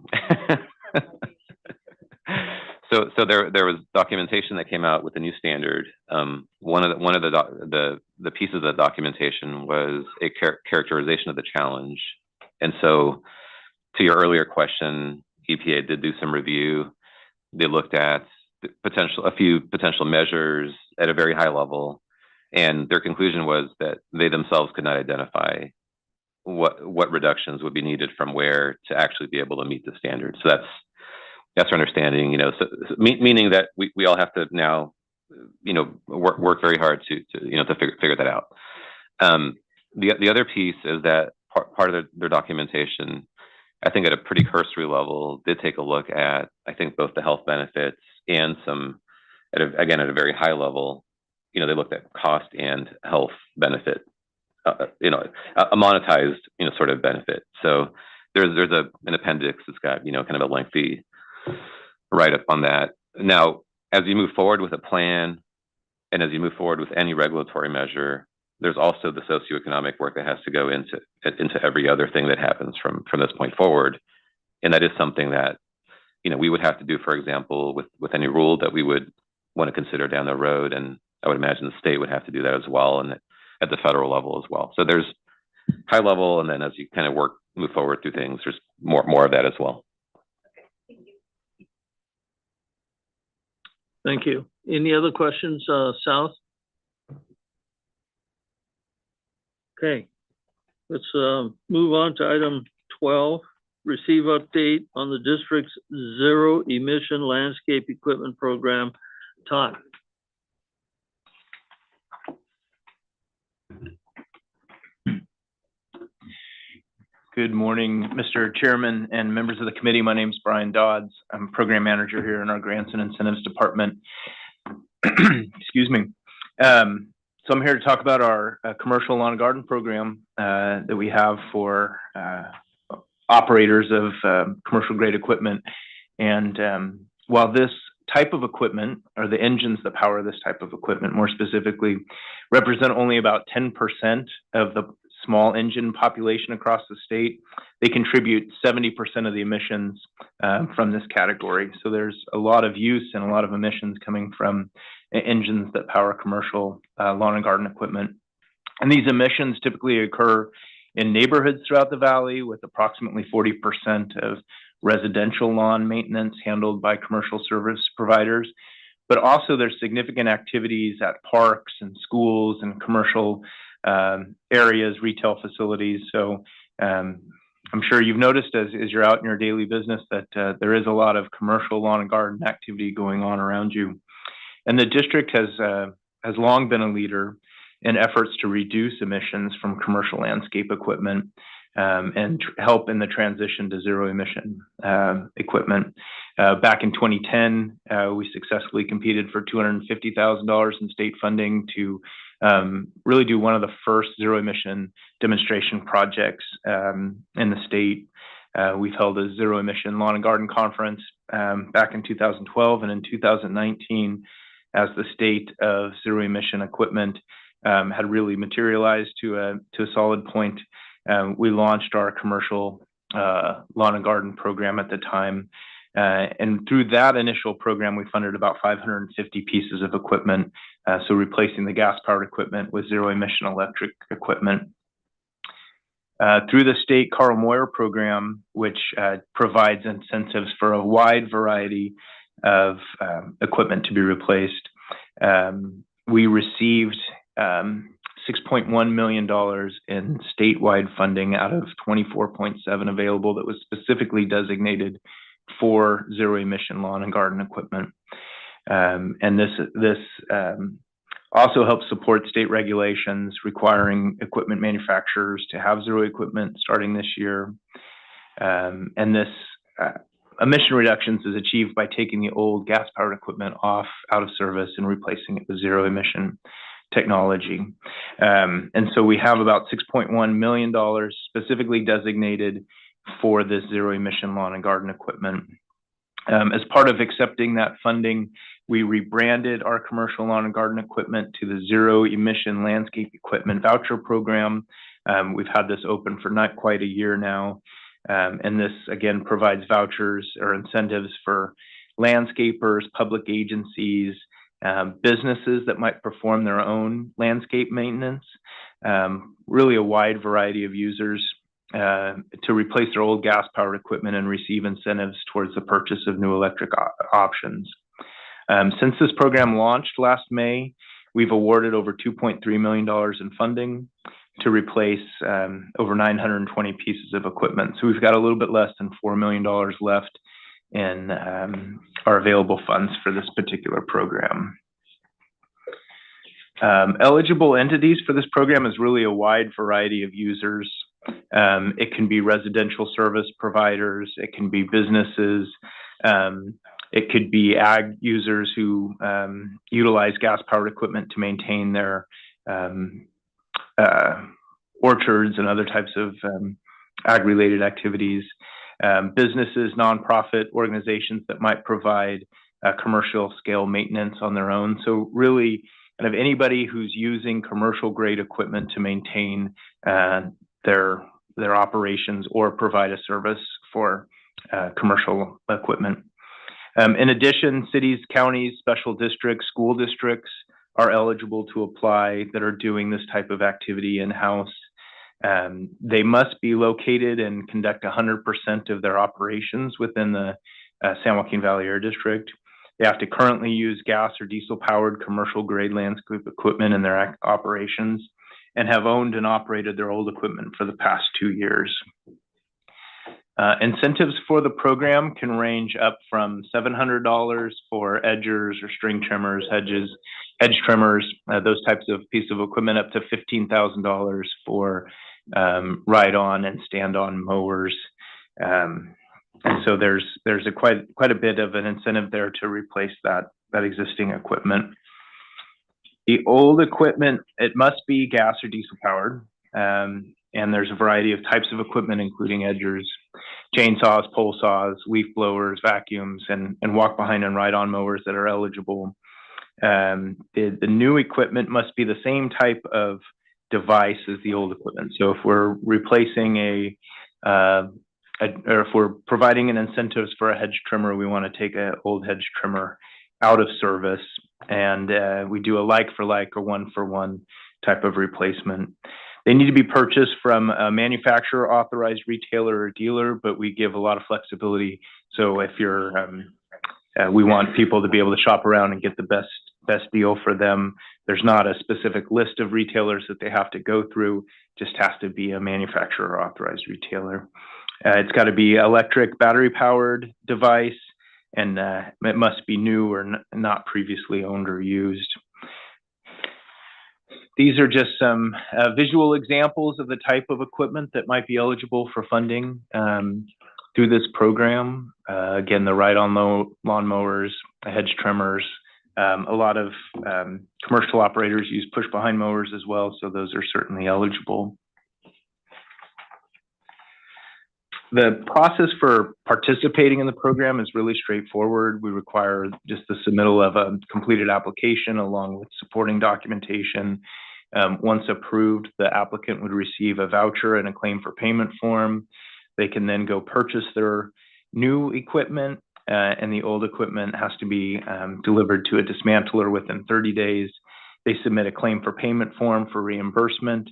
So there was documentation that came out with the new standard. One of the pieces of the documentation was a characterization of the challenge. And so, to your earlier question, EPA did do some review. They looked at a few potential measures at a very high level, and their conclusion was that they themselves could not identify what reductions would be needed from where to actually be able to meet the standard. So that's our understanding, meaning that we all have to now, work very hard to figure that out. The other piece is that part of their documentation, I think at a pretty cursory level, did take a look at, I think, both the health benefits and at a very high level, they looked at cost and health benefit, a monetized, sort of benefit. So there's an appendix that's got, kind of a lengthy write-up on that. Now, as you move forward with a plan and as you move forward with any regulatory measure, there's also the socioeconomic work that has to go into every other thing that happens from this point forward. And that is something that, we would have to do, for example, with any rule that we would want to consider down the road. And I would imagine the state would have to do that as well, and at the federal level as well. So there's high level, and then as you kind of move forward through things, there's more of that as well. Thank you. Any other questions, South? Okay, let's move on to item 12. Receive update on the district's zero emission landscape equipment program. Todd. Good morning, Mr. Chairman and members of the committee. My name is Brian Dodds. I'm program manager here in our Grants and Incentives Department. Excuse me. So I'm here to talk about our commercial lawn and garden program that we have for operators of commercial grade equipment. And while this type of equipment, or the engines that power this type of equipment more specifically, represent only about 10% of the small engine population across the state, they contribute 70% of the emissions from this category. So there's a lot of use and a lot of emissions coming from engines that power commercial lawn and garden equipment. And these emissions typically occur in neighborhoods throughout the valley, with approximately 40% of residential lawn maintenance handled by commercial service providers. But also there's significant activities at parks and schools and commercial areas, retail facilities. So I'm sure you've noticed as you're out in your daily business that there is a lot of commercial lawn and garden activity going on around you. And the district has long been a leader in efforts to reduce emissions from commercial landscape equipment and help in the transition to zero emission equipment. Back in 2010, we successfully competed for $250,000 in state funding to really do one of the first zero emission demonstration projects in the state. We've held a zero emission lawn and garden conference back in 2012, and in 2019, as the state of zero emission equipment had really materialized to a solid point, we launched our commercial lawn and garden program at the time. And through that initial program, we funded about 550 pieces of equipment, so replacing the gas-powered equipment with zero-emission electric equipment. Through the state Carl Moyer program, which provides incentives for a wide variety of equipment to be replaced, we received $6.1 million in statewide funding out of 24.7 available that was specifically designated for zero emission lawn and garden equipment. And this also helps support state regulations requiring equipment manufacturers to have zero equipment starting this year. And this emission reductions is achieved by taking the old gas powered equipment out of service and replacing it with zero emission technology. And so we have about $6.1 million specifically designated for this zero emission lawn and garden equipment. As part of accepting that funding, we rebranded our commercial lawn and garden equipment to the Zero Emission Landscape Equipment Voucher Program. We've had this open for not quite a year now. And this, again, provides vouchers or incentives for landscapers, public agencies, businesses that might perform their own landscape maintenance, really a wide variety of users to replace their old gas-powered equipment and receive incentives towards the purchase of new electric options. Since this program launched last May, we've awarded over $2.3 million in funding to replace over 920 pieces of equipment. So we've got a little bit less than $4 million left in our available funds for this particular program. Eligible entities for this program is really a wide variety of users. It can be residential service providers, it can be businesses, it could be ag users who utilize gas-powered equipment to maintain their orchards and other types of ag-related activities. Businesses, nonprofit organizations that might provide commercial scale maintenance on their own. So really kind of anybody who's using commercial grade equipment to maintain their operations or provide a service for commercial equipment. In addition, cities, counties, special districts, school districts are eligible to apply that are doing this type of activity in-house. They must be located and conduct 100% of their operations within the San Joaquin Valley Air District. They have to currently use gas or diesel powered commercial grade landscape equipment in their operations and have owned and operated their old equipment for the past 2 years. Incentives for the program can range up from $700 for edgers or string trimmers, hedge trimmers, those types of pieces of equipment, up to $15,000 for ride-on and stand-on mowers. And so there's quite a bit of an incentive there to replace that existing equipment. The old equipment, it must be gas or diesel powered. And there's a variety of types of equipment, including edgers, chainsaws, pole saws, leaf blowers, vacuums, and walk behind and ride-on mowers that are eligible. The new equipment must be the same type of device as the old equipment. So if we're replacing or if we're providing an incentives for a hedge trimmer, we want to take an old hedge trimmer out of service, and we do a like for like or one for one type of replacement. They need to be purchased from a manufacturer, authorized retailer, or dealer, but we give a lot of flexibility. So if you're, we want people to be able to shop around and get the best deal for them. There's not a specific list of retailers that they have to go through, just has to be a manufacturer or authorized retailer. It's got to be electric, battery powered device, and it must be new or not previously owned or used. These are just some visual examples of the type of equipment that might be eligible for funding through this program. Again, the ride-on lawnmowers, hedge trimmers, a lot of commercial operators use push-behind mowers as well, so those are certainly eligible. The process for participating in the program is really straightforward. We require just the submittal of a completed application along with supporting documentation. Once approved, the applicant would receive a voucher and a claim for payment form. They can then go purchase their new equipment, and the old equipment has to be delivered to a dismantler within 30 days. They submit a claim for payment form for reimbursement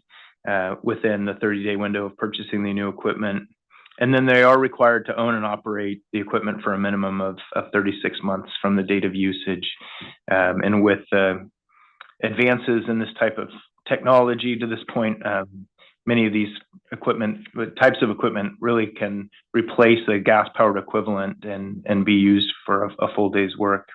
within the 30-day window of purchasing the new equipment. And then they are required to own and operate the equipment for a minimum of 36 months from the date of usage. And with advances in this type of technology to this point, many of these types of equipment really can replace a gas-powered equivalent and be used for a full day's work.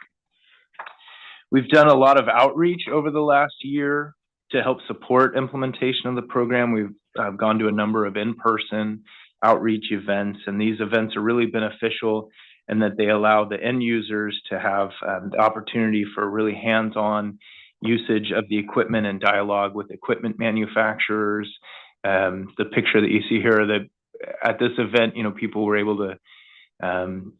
We've done a lot of outreach over the last year to help support implementation of the program. We've gone to a number of in-person outreach events, and these events are really beneficial in that they allow the end users to have the opportunity for really hands-on usage of the equipment and dialogue with equipment manufacturers. The picture that you see here, that at this event, people were able to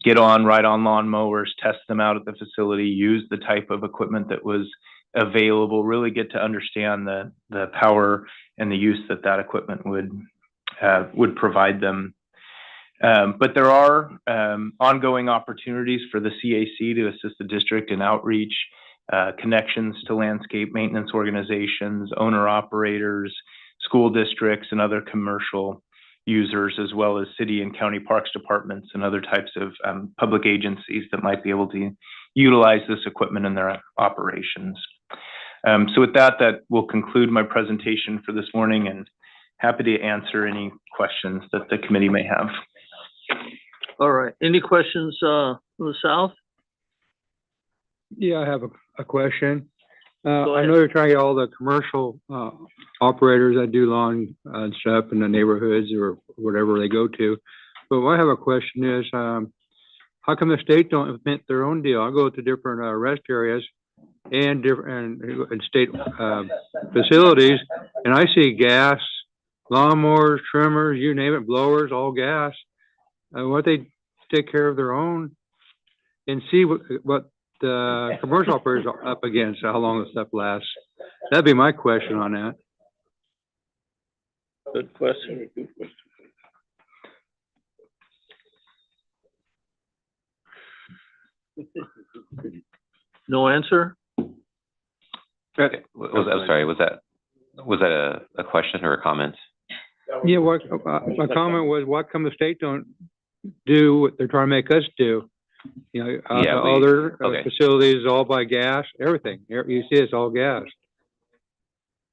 get on ride-on lawn mowers, test them out at the facility, use the type of equipment that was available, really get to understand the power and the use that equipment would provide them. But there are ongoing opportunities for the CAC to assist the district in outreach, connections to landscape maintenance organizations, owner-operators, school districts, and other commercial users, as well as city and county parks departments and other types of public agencies that might be able to utilize this equipment in their operations. So with that will conclude my presentation for this morning, and happy to answer any questions that the committee may have. All right. Any questions from the South? Yeah, I have a question. Go I ahead. know you're trying to get all the commercial operators that do lawn and stuff in the neighborhoods or whatever they go to. But what I have a question is, how come the state don't implement their own deal? I go to different rest areas and different and state facilities, and I see gas, lawnmowers, trimmers, you name it, blowers, all gas. Why don't they take care of their own and see what commercial operators are up against, how long the stuff lasts? That'd be my question on that. Good question. No answer? Okay, was that a question or a comment? Yeah, my comment was, what come the state don't do what they're trying to make us do? You know, other facilities all by gas, everything. You see, it's all gas.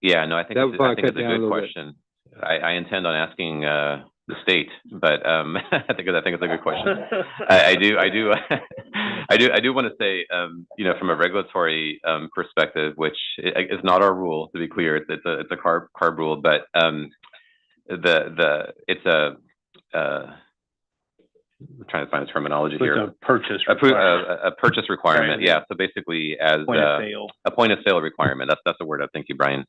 Yeah, no, I think it's a good question. I intend on asking the state, but I think it's a good question. I do want to say, you know, from a regulatory perspective, which is not our rule, to be clear, it's a CARB rule, but it's a I'm trying to find the terminology here. It's a purchase a purchase requirement. Yeah. So basically, as a point of sale requirement. That's the word. Thank you, Brian.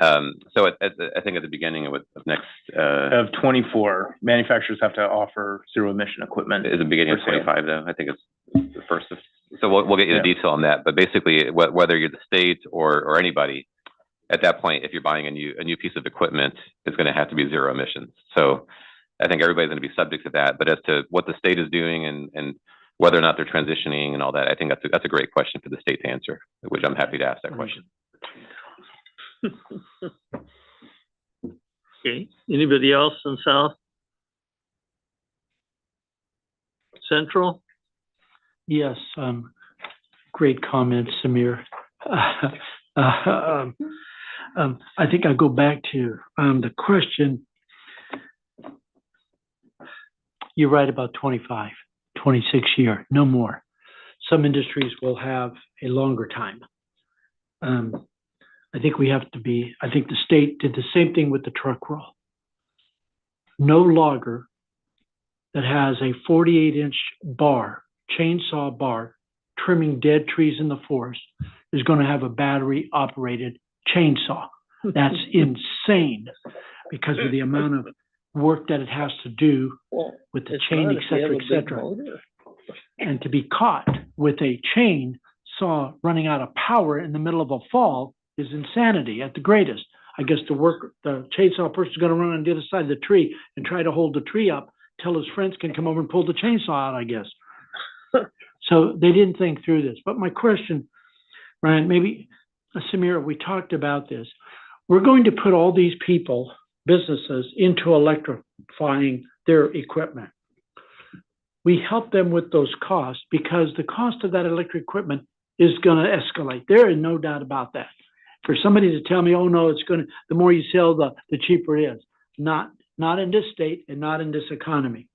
So I think at the beginning of next of 24, manufacturers have to offer zero emission equipment. Is the beginning of 25 though? I think it's the first of. So we'll get you the detail on that. But basically, whether you're the state or anybody, at that point, if you're buying a new piece of equipment, it's going to have to be zero emissions. So I think everybody's going to be subject to that. But as to what the state is doing and whether or not they're transitioning and all that, I think that's a great question for the state to answer, which I'm happy to ask that question. Okay, anybody else in South? Central? Yes, great comment, Samir. I think I'll go back to the question. You're right about 25, 26 year, no more. Some industries will have a longer time. I think the state did the same thing with the truck roll. No logger that has a 48-inch bar, chainsaw bar, trimming dead trees in the forest is going to have a battery operated chainsaw. That's insane because of the amount of work that it has to do with the chain, et cetera. And to be caught with a chainsaw running out of power in the middle of a fall is insanity at the greatest. I guess the chainsaw person is going to run on the other side of the tree and try to hold the tree up till his friends can come over and pull the chainsaw out, I guess. So they didn't think through this. But my question, Ryan, maybe, Samira, we talked about this. We're going to put all these people, businesses, into electrifying their equipment. We help them with those costs because the cost of that electric equipment is going to escalate. There is no doubt about that. For somebody to tell me, oh no, the more you sell, the cheaper it is. Not in this state and not in this economy.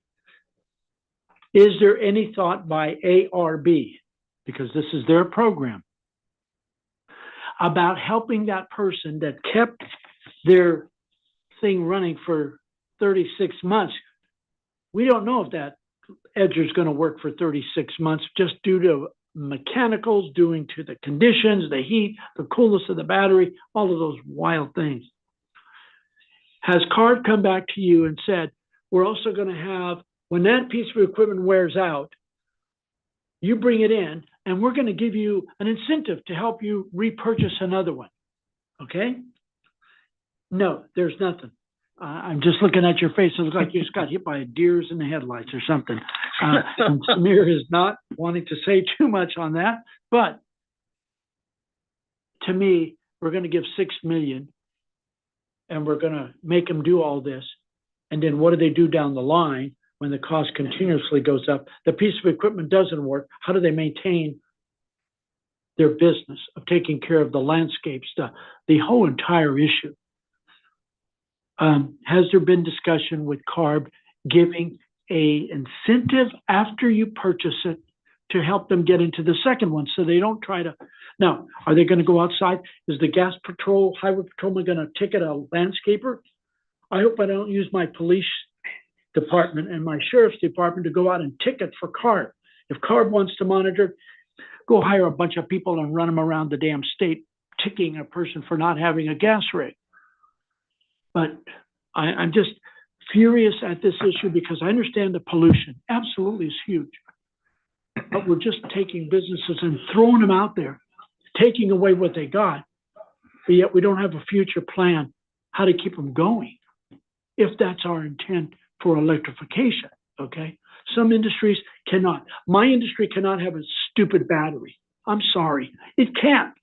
Is there any thought by ARB, because this is their program, about helping that person that kept their thing running for 36 months? We don't know if that edger is going to work for 36 months just due to mechanicals, due to the conditions, the heat, the coolness of the battery, all of those wild things. Has CARB come back to you and said, we're also going to have, when that piece of equipment wears out, you bring it in and we're going to give you an incentive to help you repurchase another one. Okay? No, there's nothing. I'm just looking at your face. It looks like you just got hit by deers in the headlights or something. And Samir is not wanting to say too much on that. But to me, we're going to give $6 million and we're going to make them do all this. And then what do they do down the line when the cost continuously goes up? The piece of equipment doesn't work. How do they maintain their business of taking care of the landscape stuff? The whole entire issue. Has there been discussion with CARB giving a incentive after you purchase it to help them get into the second one so they don't try to? Now, are they going to go outside? Is the gas patrol, highway patrolman going to ticket a landscaper? I hope I don't use my police department and my sheriff's department to go out and ticket for CARB. If CARB wants to monitor, go hire a bunch of people and run them around the damn state ticking a person for not having a gas rig. But I'm just furious at this issue because I understand the pollution absolutely is huge. but we're just taking businesses and throwing them out there, taking away what they got, but yet we don't have a future plan how to keep them going, if that's our intent for electrification, okay? Some industries cannot. My industry cannot have a stupid battery. I'm sorry, it can't.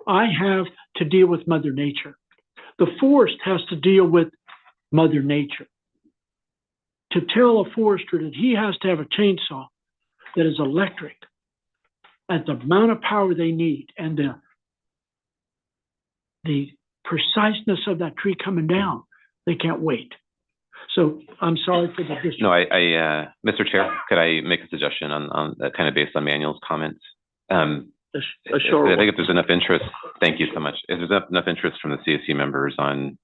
I have to deal with Mother Nature. The forest has to deal with Mother Nature. To tell a forester that he has to have a chainsaw that is electric at the amount of power they need and the preciseness of that tree coming down, they can't wait. So I'm sorry for the district. No, Mr. Chair, could I make a suggestion on that, kind of based on Manuel's comments? Sure. I think if there's enough interest, thank you so much. If there's enough interest from the CSC members on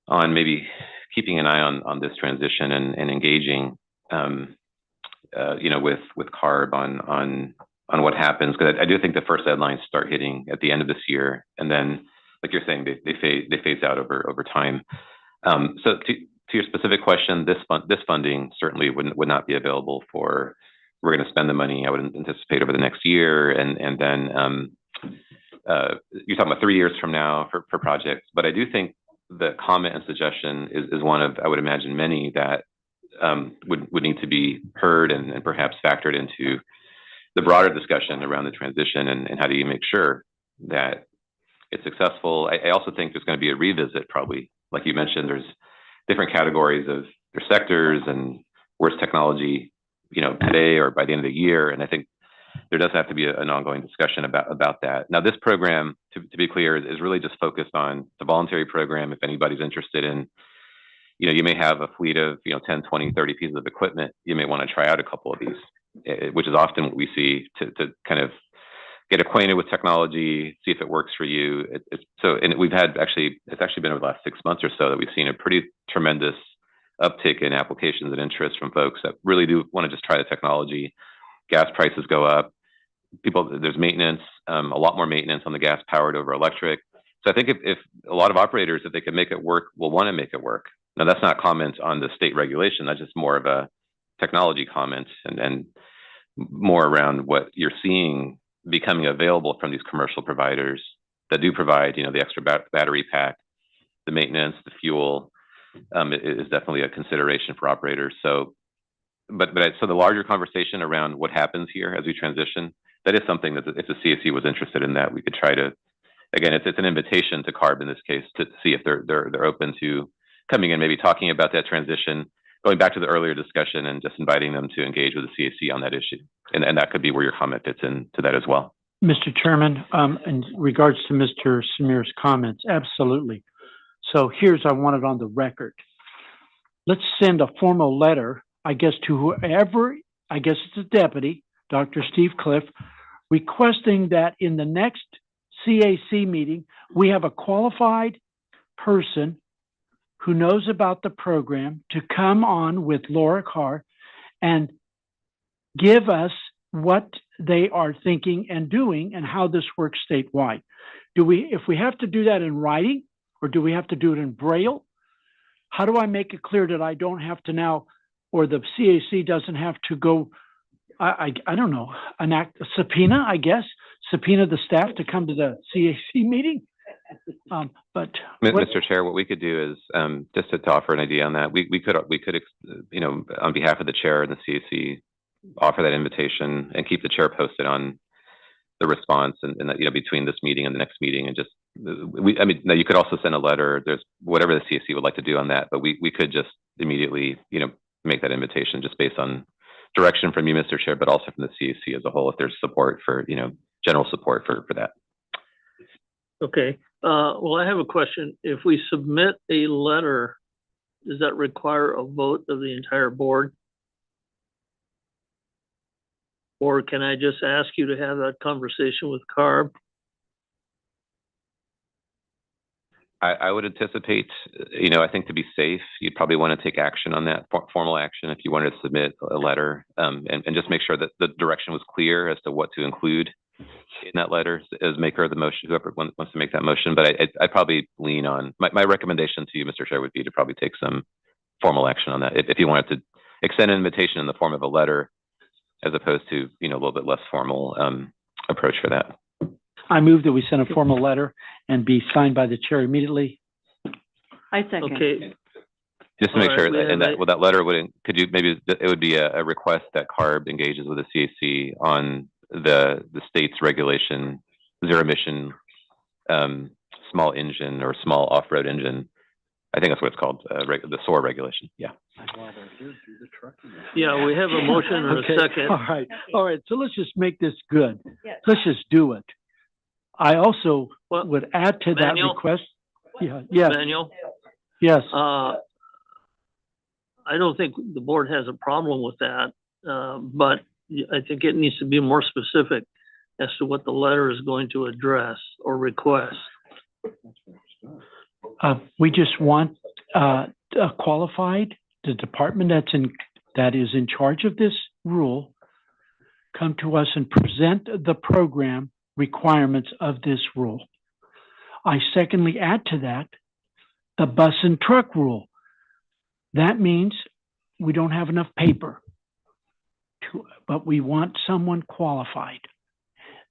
maybe keeping an eye on this transition and engaging, with CARB on what happens, because I do think the first deadlines start hitting at the end of this year, and then, like you're saying, they phase out over time. So to your specific question, this funding certainly would not be available for. We're going to spend the money, I would anticipate, over the next year, and then you're talking about 3 years from now for projects. But I do think the comment and suggestion is one of, I would imagine, many that would need to be heard and perhaps factored into the broader discussion around the transition and how do you make sure that it's successful. I also think there's going to be a revisit, probably, like you mentioned. There's different categories of their sectors and where's technology, today or by the end of the year. And I think there does have to be an ongoing discussion about that. Now, this program, to be clear, is really just focused on the voluntary program. If anybody's interested in, you may have a fleet of, 10, 20, 30 pieces of equipment. You may want to try out a couple of these, which is often what we see to kind of get acquainted with technology, see if it works for you. And we've had it's actually been over the last 6 months or so that we've seen a pretty tremendous uptick in applications and interest from folks that really do want to just try the technology. Gas prices go up. There's maintenance, a lot more maintenance on the gas powered over electric. So I think if a lot of operators, if they can make it work, will want to make it work. Now, that's not comments on the state regulation. That's just more of a technology comment and more around what you're seeing becoming available from these commercial providers that do provide, the extra battery pack, the maintenance, the fuel. It is definitely a consideration for operators. So the larger conversation around what happens here as we transition, that is something that if the CSC was interested in that, we could try to, again, it's an invitation to CARB in this case to see if they're open to coming in, maybe talking about that transition, going back to the earlier discussion and just inviting them to engage with the CSC on that issue. And that could be where your comment fits into that as well. Mr. Chairman, in regards to Mr. Samir's comments, absolutely. So I want it on the record. Let's send a formal letter, I guess, to whoever, I guess it's a deputy, Dr. Steve Cliff, requesting that in the next CAC meeting, we have a qualified person who knows about the program to come on with Laura Carr and give us what they are thinking and doing and how this works statewide. If we have to do that in writing, or do we have to do it in Braille? How do I make it clear that I don't have to now, or the CAC doesn't have to go, I don't know, enact a subpoena, I guess, subpoena the staff to come to the CAC meeting? Mr. Chair, what we could do is, just to offer an idea on that, we could, on behalf of the chair and the CAC, offer that invitation and keep the chair posted on the response and between this meeting and the next meeting, and just now you could also send a letter. There's whatever the CSC would like to do on that, but we could just immediately make that invitation just based on direction from you, Mr. Chair, but also from the CSC as a whole, if there's support for general support for that. Okay. Well, I have a question. If we submit a letter, does that require a vote of the entire board? Or can I just ask you to have that conversation with CARB? I would anticipate, I think to be safe, you'd probably want to take action on that, formal action, if you wanted to submit a letter, and just make sure that the direction was clear as to what to include in that letter as maker of the motion, whoever wants to make that motion. But I'd probably lean on, my recommendation to you, Mr. Chair, would be to probably take some formal action on that. If you wanted to extend an invitation in the form of a letter, as opposed to, a little bit less formal, approach for that. I move that we send a formal letter and be signed by the chair immediately. I second. Okay, Just to make All sure right, we that, and have that letter could you, maybe it would be a request that CARB engages with the CAC on the state's regulation, zero emission, small engine or small off-road engine. I think that's what it's called, the SOAR regulation. Yeah. yeah, we have a motion and a Okay, second. all right, so let's just make this good. Let's just do it. I also Well, would add to that Manuel? request. Yes, Manuel, yes. I don't think the board has a problem with that, but I think it needs to be more specific as to what the letter is going to address or request. We just want qualified, the department that is in charge of this rule, come to us and present the program requirements of this rule. I secondly add to that the bus and truck rule. That means we don't have enough paper, but we want someone qualified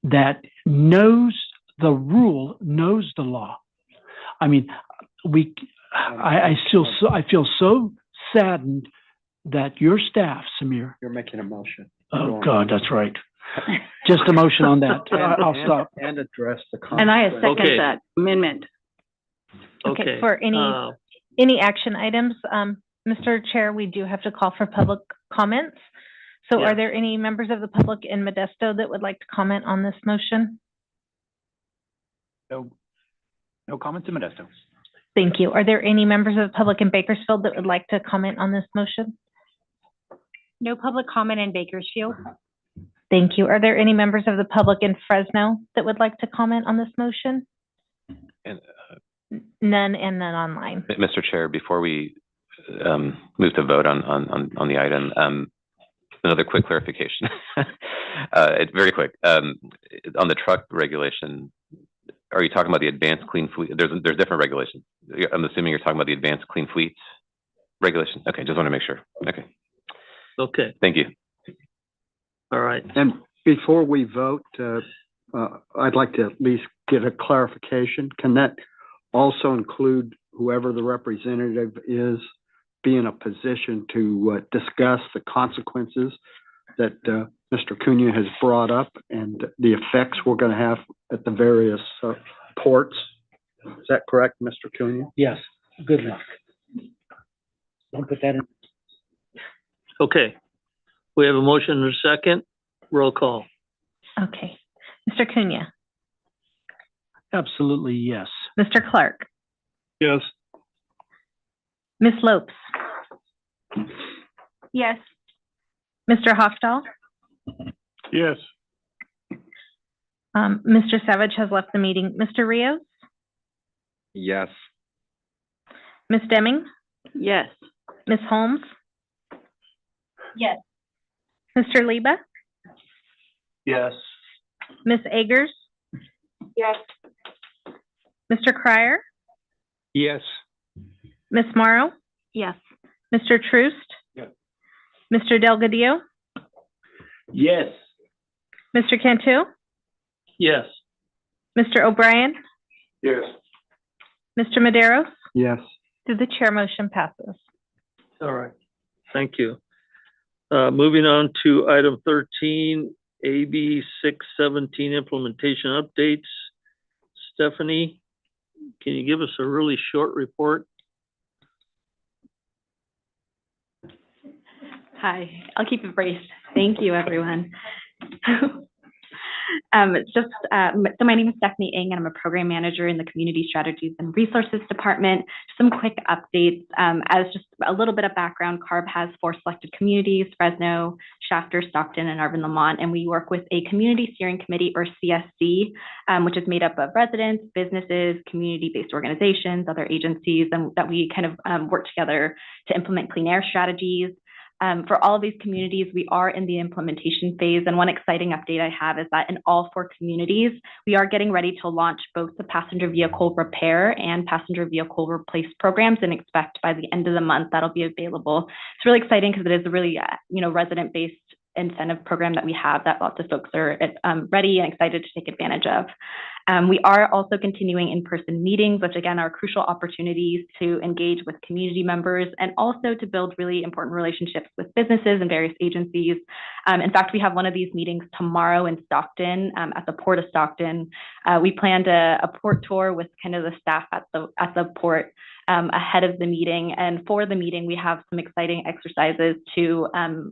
that knows the rule, knows the law. I mean, I feel so saddened that your staff, Samir. You're making a motion. Oh, God, that's right. Just a motion on that. I'll stop. And address the. And I second Okay. that amendment. Okay. For any action items, Mr. Chair, we do have to call for public comments. So Yeah. are there any members of the public in Modesto that would like to comment on this motion? No comments in Modesto. Thank you. Are there any members of the public in Bakersfield that would like to comment on this motion? No public comment in Bakersfield. Thank you. Are there any members of the public in Fresno that would like to comment on this motion? And, None, and none online. Mr. Chair, before we move to vote on the item, another quick clarification. It's very quick. On the truck regulation, are you talking about the advanced clean fleet? There's different regulations. I'm assuming you're talking about the advanced clean fleet regulation. Okay, just want to make sure. Okay, Okay, thank you. all right. And before we vote, I'd like to at least get a clarification. Can that also include whoever the representative is, be in a position to discuss the consequences that Mr. Cunha has brought up and the effects we're going to have at the various ports? Is that correct, Mr. Cunha? Yes, good luck. Don't put that in. Okay, we have a motion and a second. Roll call. Okay. Mr. Cunha, Absolutely, yes. Mr. Clark, Yes. Ms. Lopes, Yes. Mr. Hofstall, Yes. Mr. Savage has left the meeting. Mr. Rios, Yes. Ms. Deming, Yes. Ms. Holmes, Yes. Mr. Liba, Yes. Ms. Agers, Yes. Mr. Cryer, Yes. Ms. Morrow, Yes. Mr. Troost, Yes. Mr. Delgadillo, Yes. Mr. Cantu, Yes. Mr. O'Brien, Yes. Mr. Maderos. Yes. Through the chair, motion passes. All right, thank you. Moving on to item 13, AB 617 implementation updates. Stephanie, can you give us a really short report? Hi, I'll keep it brief. Thank you, everyone. So my name is Stephanie Ng, and I'm a program manager in the Community Strategies and Resources Department. Some quick updates. As just a little bit of background, CARB has 4 selected communities: Fresno, Shafter, Stockton, and Arvin-Lamont, and we work with a Community Steering Committee, or CSC, which is made up of residents, businesses, community-based organizations, other agencies, and that we kind of work together to implement clean air strategies. For all of these communities, we are in the implementation phase, and one exciting update I have is that in all 4 communities, we are getting ready to launch both the passenger vehicle repair and passenger vehicle replace programs, and expect by the end of the month that'll be available. It's really exciting because it is a really, resident-based incentive program that we have that lots of folks are ready and excited to take advantage of. We are also continuing in-person meetings, which again are crucial opportunities to engage with community members and also to build really important relationships with businesses and various agencies. In fact, we have one of these meetings tomorrow in Stockton, at the Port of Stockton. We planned a port tour with kind of the staff at the port ahead of the meeting. And for the meeting, we have some exciting exercises to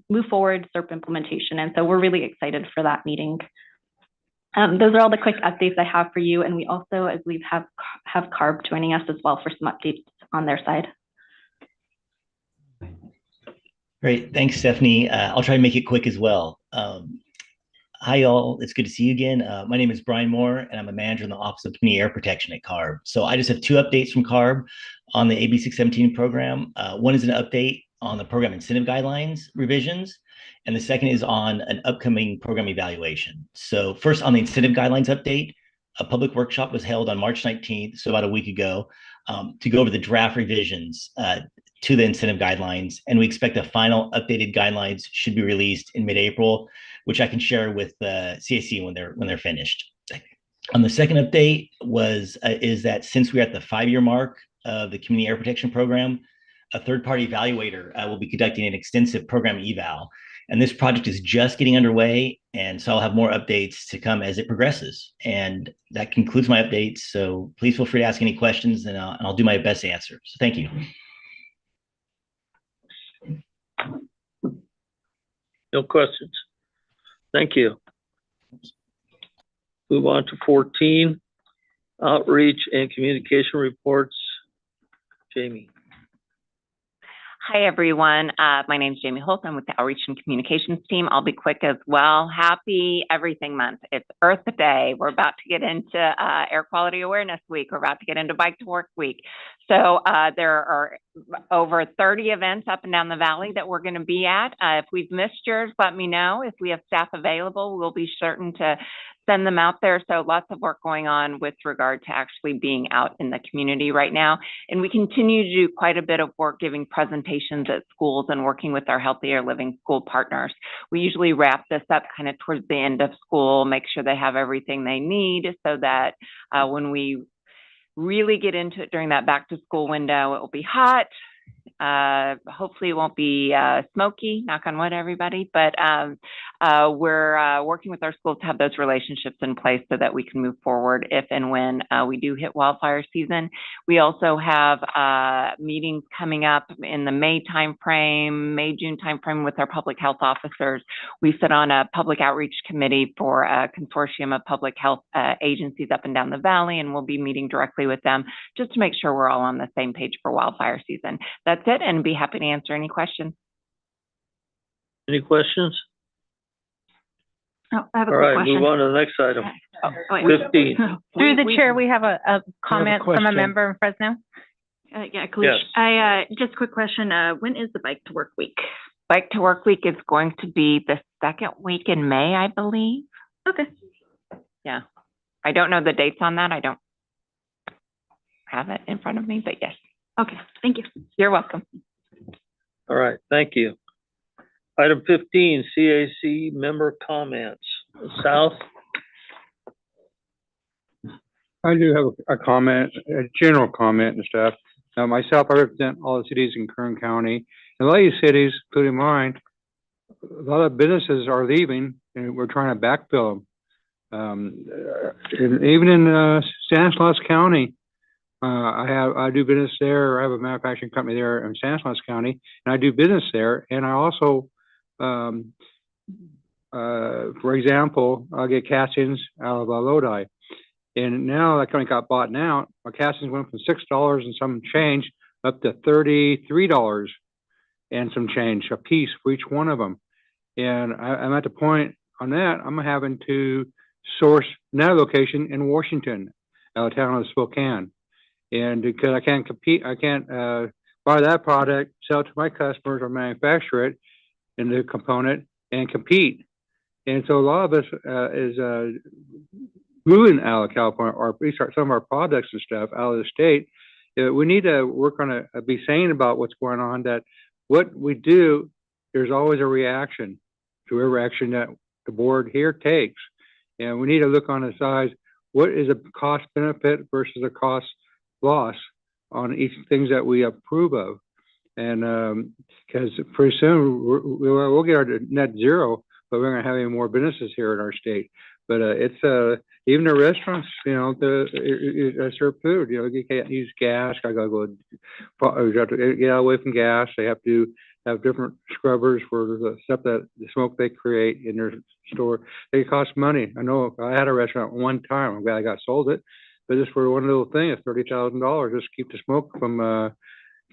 move forward SERP implementation. And so we're really excited for that meeting. Those are all the quick updates I have for you. And we also, I believe, have CARB joining us as well for some updates on their side. Great. Thanks, Stephanie. I'll try to make it quick as well. Hi, all. It's good to see you again. My name is Brian Moore, and I'm a manager in the Office of Community Air Protection at CARB. So I just have two updates from CARB on the AB 617 program. One is an update on the program incentive guidelines revisions, and the second is on an upcoming program evaluation. So first, on the incentive guidelines update, a public workshop was held on March 19th, so about a week ago, to go over the draft revisions to the incentive guidelines. And we expect the final updated guidelines should be released in mid-April, which I can share with the CAC when they're finished. On the second update is that since we're at the 5-year mark of the Community Air Protection Program, a third-party evaluator will be conducting an extensive program eval. And this project is just getting underway, and so I'll have more updates to come as it progresses. And that concludes my updates. So please feel free to ask any questions, and I'll do my best to answer. So thank you. No questions. Thank you. Move on to 14, outreach and communication reports. Jamie. Hi, everyone. My name is Jamie Holt. I'm with the Outreach and Communications team. I'll be quick as well. Happy Everything Month. It's Earth Day. We're about to get into Air Quality Awareness Week. We're about to get into Bike to Work Week. So there are over 30 events up and down the valley that we're going to be at. If we've missed yours, let me know. If we have staff available, we'll be certain to send them out there. So lots of work going on with regard to actually being out in the community right now. And we continue to do quite a bit of work giving presentations at schools and working with our Healthier Living school partners. We usually wrap this up kind of towards the end of school, make sure they have everything they need so that when we really get into it during that back to school window, it will be hot. Hopefully it won't be smoky, knock on wood, everybody, but we're working with our schools to have those relationships in place so that we can move forward if and when we do hit wildfire season. We also have meetings coming up in the May-June timeframe with our public health officers. We sit on a public outreach committee for a consortium of public health agencies up and down the valley, and we'll be meeting directly with them just to make sure we're all on the same page for wildfire season. That's it, and be happy to answer any questions. Any questions? Oh, I have a All quick right, question. move on to the next item. Wait. 15. Through the chair, we have a comment from a question. member in Fresno. Yeah, Kalish. Yes. Just a quick question. When is the Bike to Work Week? Bike to Work Week is going to be the second week in May, I believe. Okay. Yeah. I don't know the dates on that. I don't have it in front of me, but yes. Okay, thank you. You're welcome. All right, thank you. Item 15, CAC member comments. South? I do have a comment, a general comment and stuff. Myself, I represent all the cities in Kern County. And a lot of these cities, including mine, a lot of businesses are leaving and we're trying to backfill them. And even in Stanislaus County, I do business there. I have a manufacturing company there in Stanislaus County, and I do business there. And I also, for example, I'll get castings out of Lodi. And now that company got bought out. My castings went from $6 and some change up to $33 and some change a piece for each one of them. And I'm at the point on that, I'm having to source another location in Washington, out of town of Spokane. And because I can't compete, I can't buy that product, sell it to my customers or manufacture it in the component and compete. And so a lot of us is moving out of California or restart some of our products and stuff out of the state. We need to work on be saying about what's going on, that what we do, there's always a reaction whatever action that the board here takes. And we need to look on the size, what is a cost benefit versus a cost loss on each things that we approve of. And because pretty soon we'll get our net zero, but we're gonna have any more businesses here in our state. But it's even the restaurants, you know, serve food. You know, you can't use gas. I gotta go. You have to get away from gas. They have to have different scrubbers for the stuff that the smoke they create in their store. They cost money. I know I had a restaurant one time. I'm glad I got sold it, but just for one little thing, it's $30,000 just to keep the smoke from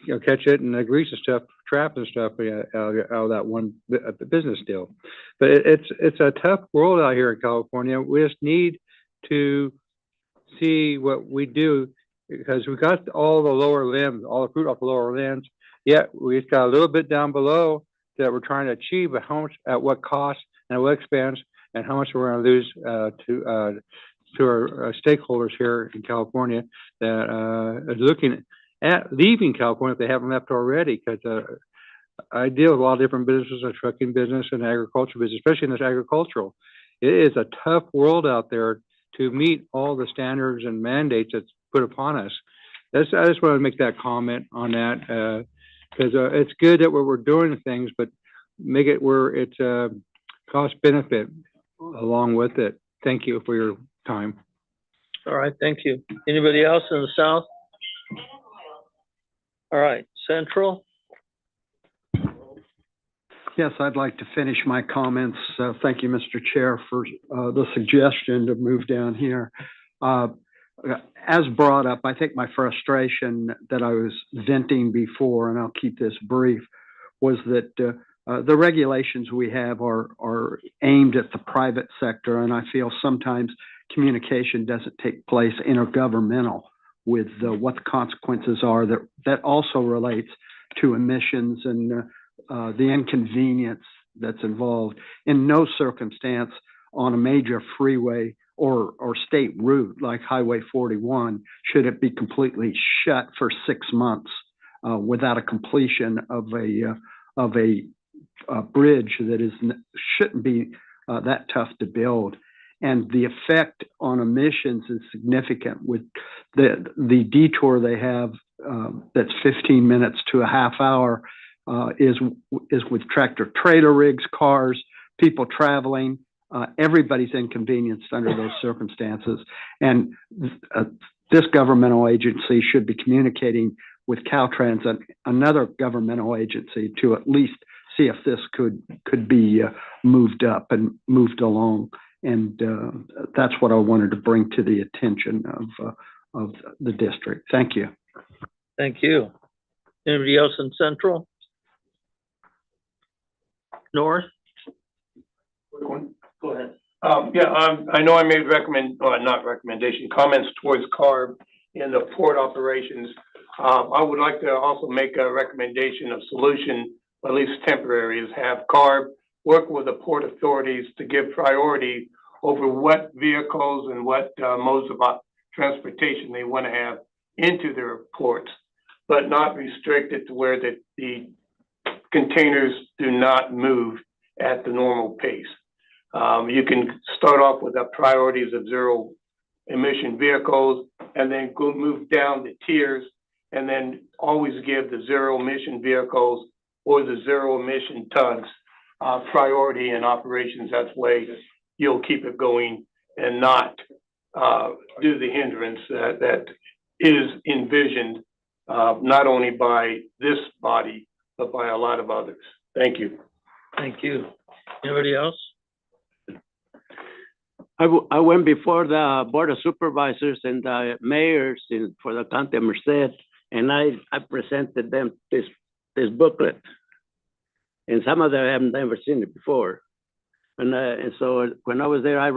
you know, catch it and the grease and stuff, trap and stuff out of that one business deal. But it's a tough world out here in California. We just need to see what we do, because we got all the lower limbs, all the fruit off the lower limbs. Yet we've got a little bit down below that we're trying to achieve, but how much, at what cost, and at what expense, and how much we're going to lose to our stakeholders here in California that are looking at leaving California if they haven't left already. Because I deal with a lot of different businesses, a trucking business and agriculture business, especially in this agricultural. It is a tough world out there to meet all the standards and mandates that's put upon us. I just want to make that comment on that, because it's good that we're doing things, but make it where it's cost benefit along with it. Thank you for your time. All right, thank you. Anybody else in the South? All right, Central? Yes, I'd like to finish my comments. Thank you, Mr. Chair, for the suggestion to move down here. As brought up, I think my frustration that I was venting before, and I'll keep this brief, was that the regulations we have are aimed at the private sector, and I feel sometimes communication doesn't take place intergovernmental with what the consequences are that also relates to emissions and the inconvenience that's involved. In no circumstance on a major freeway or state route like Highway 41 should it be completely shut for 6 months without a completion of a bridge that shouldn't be that tough to build. And the effect on emissions is significant. With the detour they have that's 15 minutes to a half hour is with tractor trailer rigs, cars, people traveling. Everybody's inconvenienced under those circumstances. And this governmental agency should be communicating with Caltrans, another governmental agency, to at least see if this could be moved up and moved along. And that's what I wanted to bring to the attention of the district. Thank you. Thank you. Anybody else in Central? North? Go ahead. I know I made comments towards CARB in the port operations. I would like to also make a recommendation of solution, at least temporary, is have CARB work with the port authorities to give priority over what vehicles and what modes of transportation they want to have into their ports, but not restrict it to where the containers do not move at the normal pace. You can start off with the priorities of zero emission vehicles and then move down the tiers, and then always give the zero emission vehicles or the zero emission tugs priority in operations. That's way you'll keep it going and not do the hindrance that is envisioned not only by this body, but by a lot of others. Thank you. Thank you. Anybody else? I went before the Board of Supervisors and the mayors for the County of Merced, and I presented them this booklet. And some of them have never seen it before. And so when I was there, I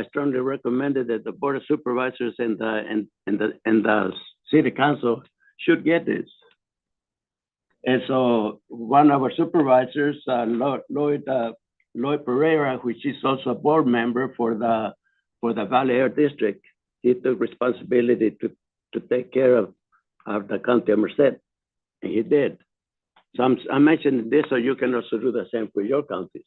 strongly recommended that the Board of Supervisors and the City Council should get this. And so one of our supervisors, Lloyd Pereira, which is also a board member for the Valley Air District, he took responsibility to take care of the County of Merced, and he did. So I'm mentioning this so you can also do the same for your counties.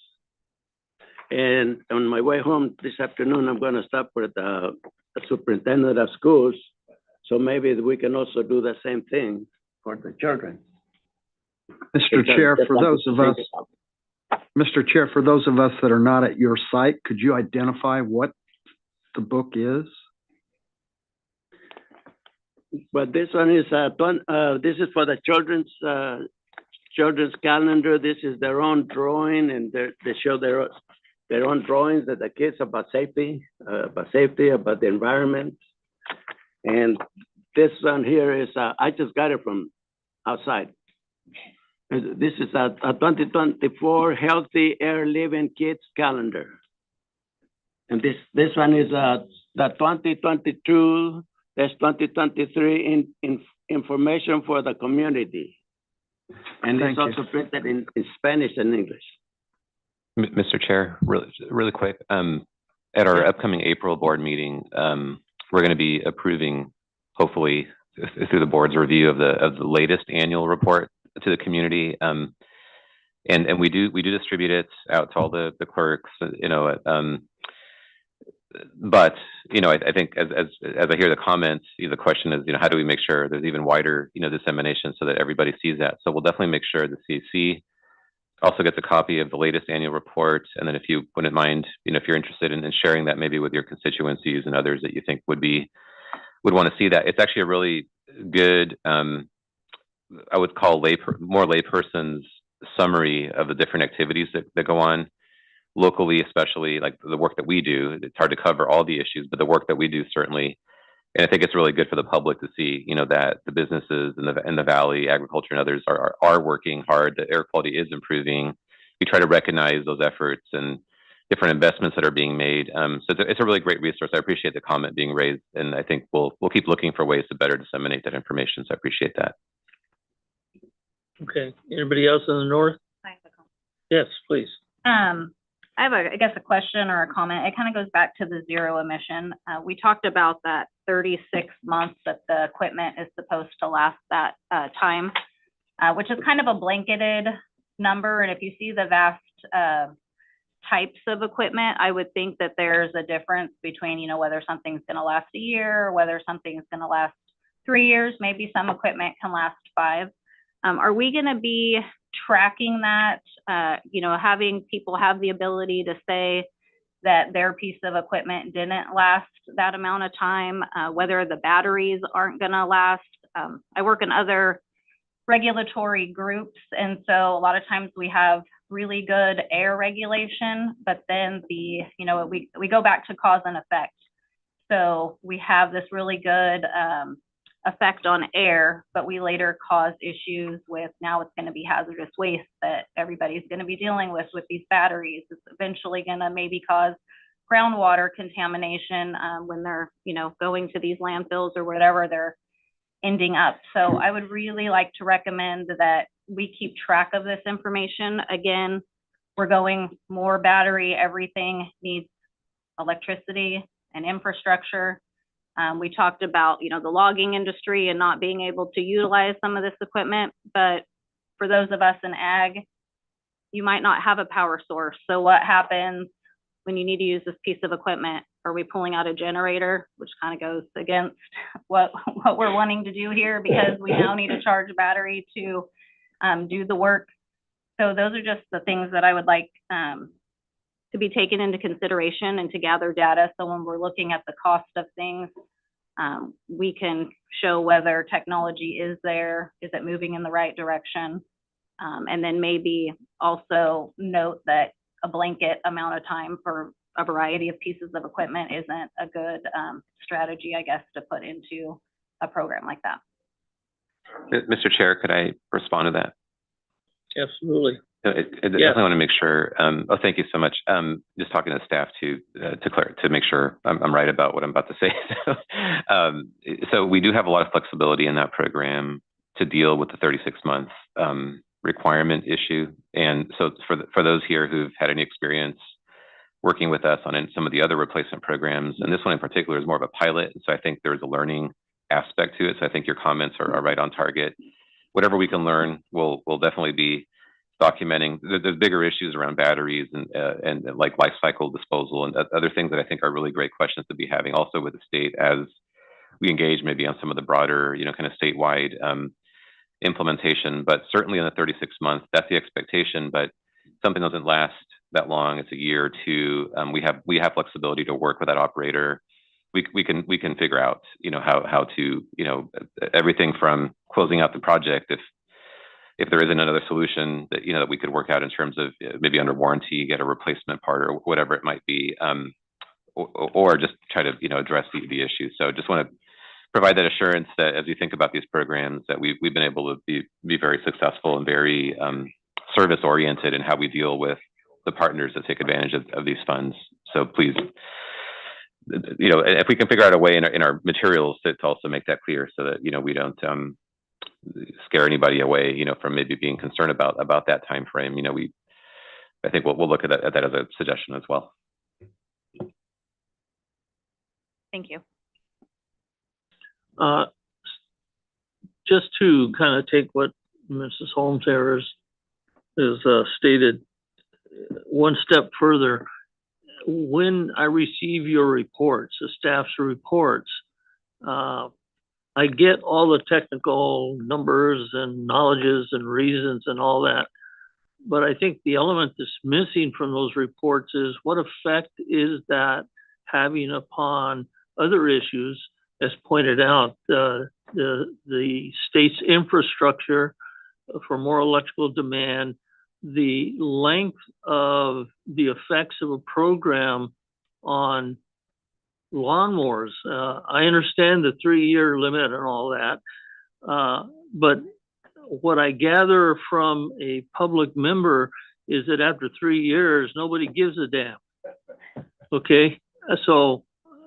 And on my way home this afternoon, I'm gonna stop with the superintendent of schools. So maybe we can also do the same thing for the children. Mr. Chair, for those of us, Mr. Chair, for those of us that are not at your site, could you identify what the book is? But this one is, this is for the children's calendar. This is their own drawing, and they show their own drawings that the kids about safety, about the environment. And this one here is, I just got it from outside. This is a 2024 Healthy Air Living Kids Calendar. And this one is the 2022, that's 2023 information for the community. And it's also printed in Spanish and English. Mr. Chair, really quick, at our upcoming April board meeting, we're going to be approving, hopefully through the board's review of the latest annual report to the community. And we do distribute it out to all the clerks, but I think as I hear the comments, the question is, how do we make sure there's even wider, dissemination so that everybody sees that? So we'll definitely make sure the CAC also gets a copy of the latest annual report. And then if you wouldn't mind, if you're interested in sharing that maybe with your constituencies and others that you think would want to see that. It's actually a really good, I would call more layperson's summary of the different activities that go on locally, especially like the work that we do. It's hard to cover all the issues, but the work that we do certainly. And I think it's really good for the public to see, that the businesses in the valley, agriculture and others are working hard. The air quality is improving. We try to recognize those efforts and different investments that are being made. So it's a really great resource. I appreciate the comment being raised, and I think we'll keep looking for ways to better disseminate that information. So I appreciate that. Okay. Anybody else in the north? Yes, please. I have a question or a comment. It kind of goes back to the zero emission. We talked about that 36 months that the equipment is supposed to last that time, which is kind of a blanketed number. And if you see the vast types of equipment, I would think that there's a difference between, whether something's going to last a year or whether something's going to last 3 years. Maybe some equipment can last 5. Are we going to be tracking that, having people have the ability to say that their piece of equipment didn't last that amount of time, whether the batteries aren't going to last? I work in other regulatory groups, and so a lot of times we have really good air regulation, but then we go back to cause and effect. So we have this really good effect on air, but we later cause issues with, now it's going to be hazardous waste that everybody's going to be dealing with these batteries. It's eventually going to maybe cause groundwater contamination when they're, going to these landfills or whatever they're ending up. So I would really like to recommend that we keep track of this information. Again, we're going more battery, everything needs electricity and infrastructure. We talked about, the logging industry and not being able to utilize some of this equipment, but for those of us in ag, you might not have a power source. So what happens when you need to use this piece of equipment? Are we pulling out a generator, which kind of goes against what we're wanting to do here, because we now need to charge a battery to do the work. So those are just the things that I would like to be taken into consideration and to gather data. So when we're looking at the cost of things, we can show whether technology is there, is it moving in the right direction? And then maybe also note that a blanket amount of time for a variety of pieces of equipment isn't a good strategy, I guess, to put into a program like that. Mr. Chair, could I respond to that? Absolutely. I definitely want to make sure. Thank you so much. Just talking to staff to make sure I'm right about what I'm about to say. So we do have a lot of flexibility in that program to deal with the 36-month requirement issue. And so for those here who've had any experience working with us on some of the other replacement programs, and this one in particular is more of a pilot, so I think there's a learning aspect to it. So I think your comments are right on target. Whatever we can learn, we'll definitely be documenting. There's bigger issues around batteries and like life cycle disposal and other things that I think are really great questions to be having also with the state as we engage maybe on some of the broader, kind of statewide implementation. But certainly in the 36 months, that's the expectation. But something doesn't last that long. It's a year or two. We have flexibility to work with that operator. We can figure out, how to, everything from closing out the project if there isn't another solution that that we could work out in terms of maybe under warranty, get a replacement part or whatever it might be, or just try to address the issue. So just want to provide that assurance that as we think about these programs, that we've been able to be very successful and very service oriented in how we deal with the partners that take advantage of these funds. So please, if we can figure out a way in our materials to also make that clear, so that we don't scare anybody away, from maybe being concerned about that time frame. I think we'll look at that as a suggestion as well. Thank you. Just to kind of take what Mrs. Holmes there is stated one step further, when I receive your reports, the staff's reports, I get all the technical numbers and knowledges and reasons and all that. But I think the element that's missing from those reports is what effect is that having upon other issues, as pointed out, the state's infrastructure for more electrical demand, the length of the effects of a program on lawnmowers. I understand the 3-year limit and all that, but what I gather from a public member is that after 3 years, nobody gives a damn. Okay, so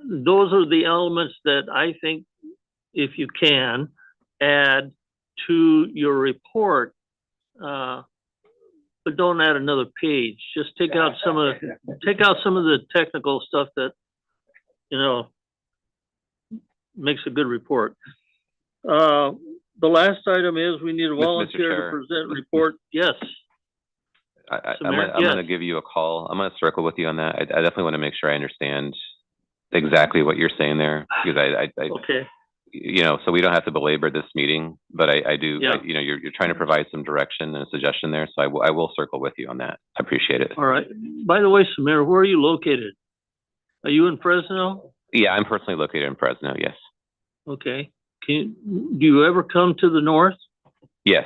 those are the elements that I think, if you can, add to your report, but don't add another page. Just take out some of the technical stuff that makes a good report. The last item is we need a volunteer to present report. Yes. I'm going to give you a call. I'm going to circle with you on that. I definitely want to make sure I understand exactly what you're saying there, because okay. So we don't have to belabor this meeting, but I do, you're trying to provide some direction and a suggestion there. So I will circle with you on that. I appreciate it. All right. By the way, Samir, where are you located? Are you in Fresno? Yeah, I'm personally located in Fresno. Yes. Okay. Do you ever come to the north? Yes.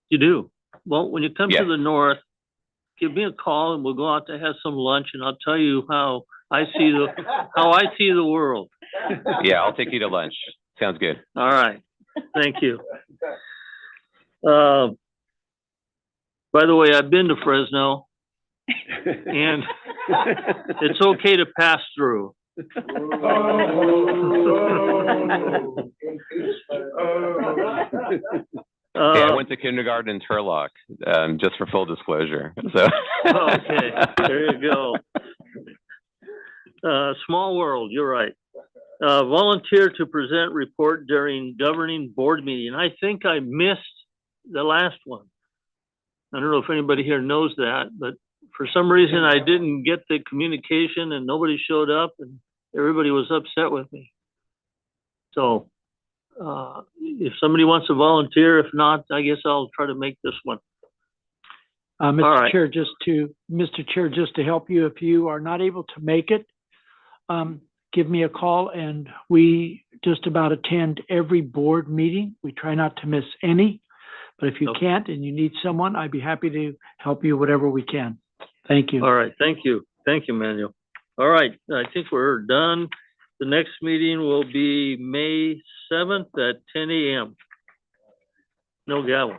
You do? Well, when you come to the north, give me a call and we'll go out to have some lunch and I'll tell you how I see the world. Yeah, I'll take you to lunch. Sounds good. All right. Thank you. By the way, I've been to Fresno and it's okay to pass through. I went to kindergarten in Turlock, just for full disclosure. So. Okay, there you go. Small world, you're right. Volunteer to present report during governing board meeting. I think I missed the last one. I don't know if anybody here knows that, but for some reason I didn't get the communication and nobody showed up and everybody was upset with me. So if somebody wants to volunteer, if not, I guess I'll try to make this one. Mr. Chair, just to help you, if you are not able to make it, give me a call, and we just about attend every board meeting. We try not to miss any, but if you can't and you need someone, I'd be happy to help you whatever we can. Thank you. All right. Thank you. Thank you, Manuel. All right. I think we're done. The next meeting will be May 7th at 10 a.m. No gavel.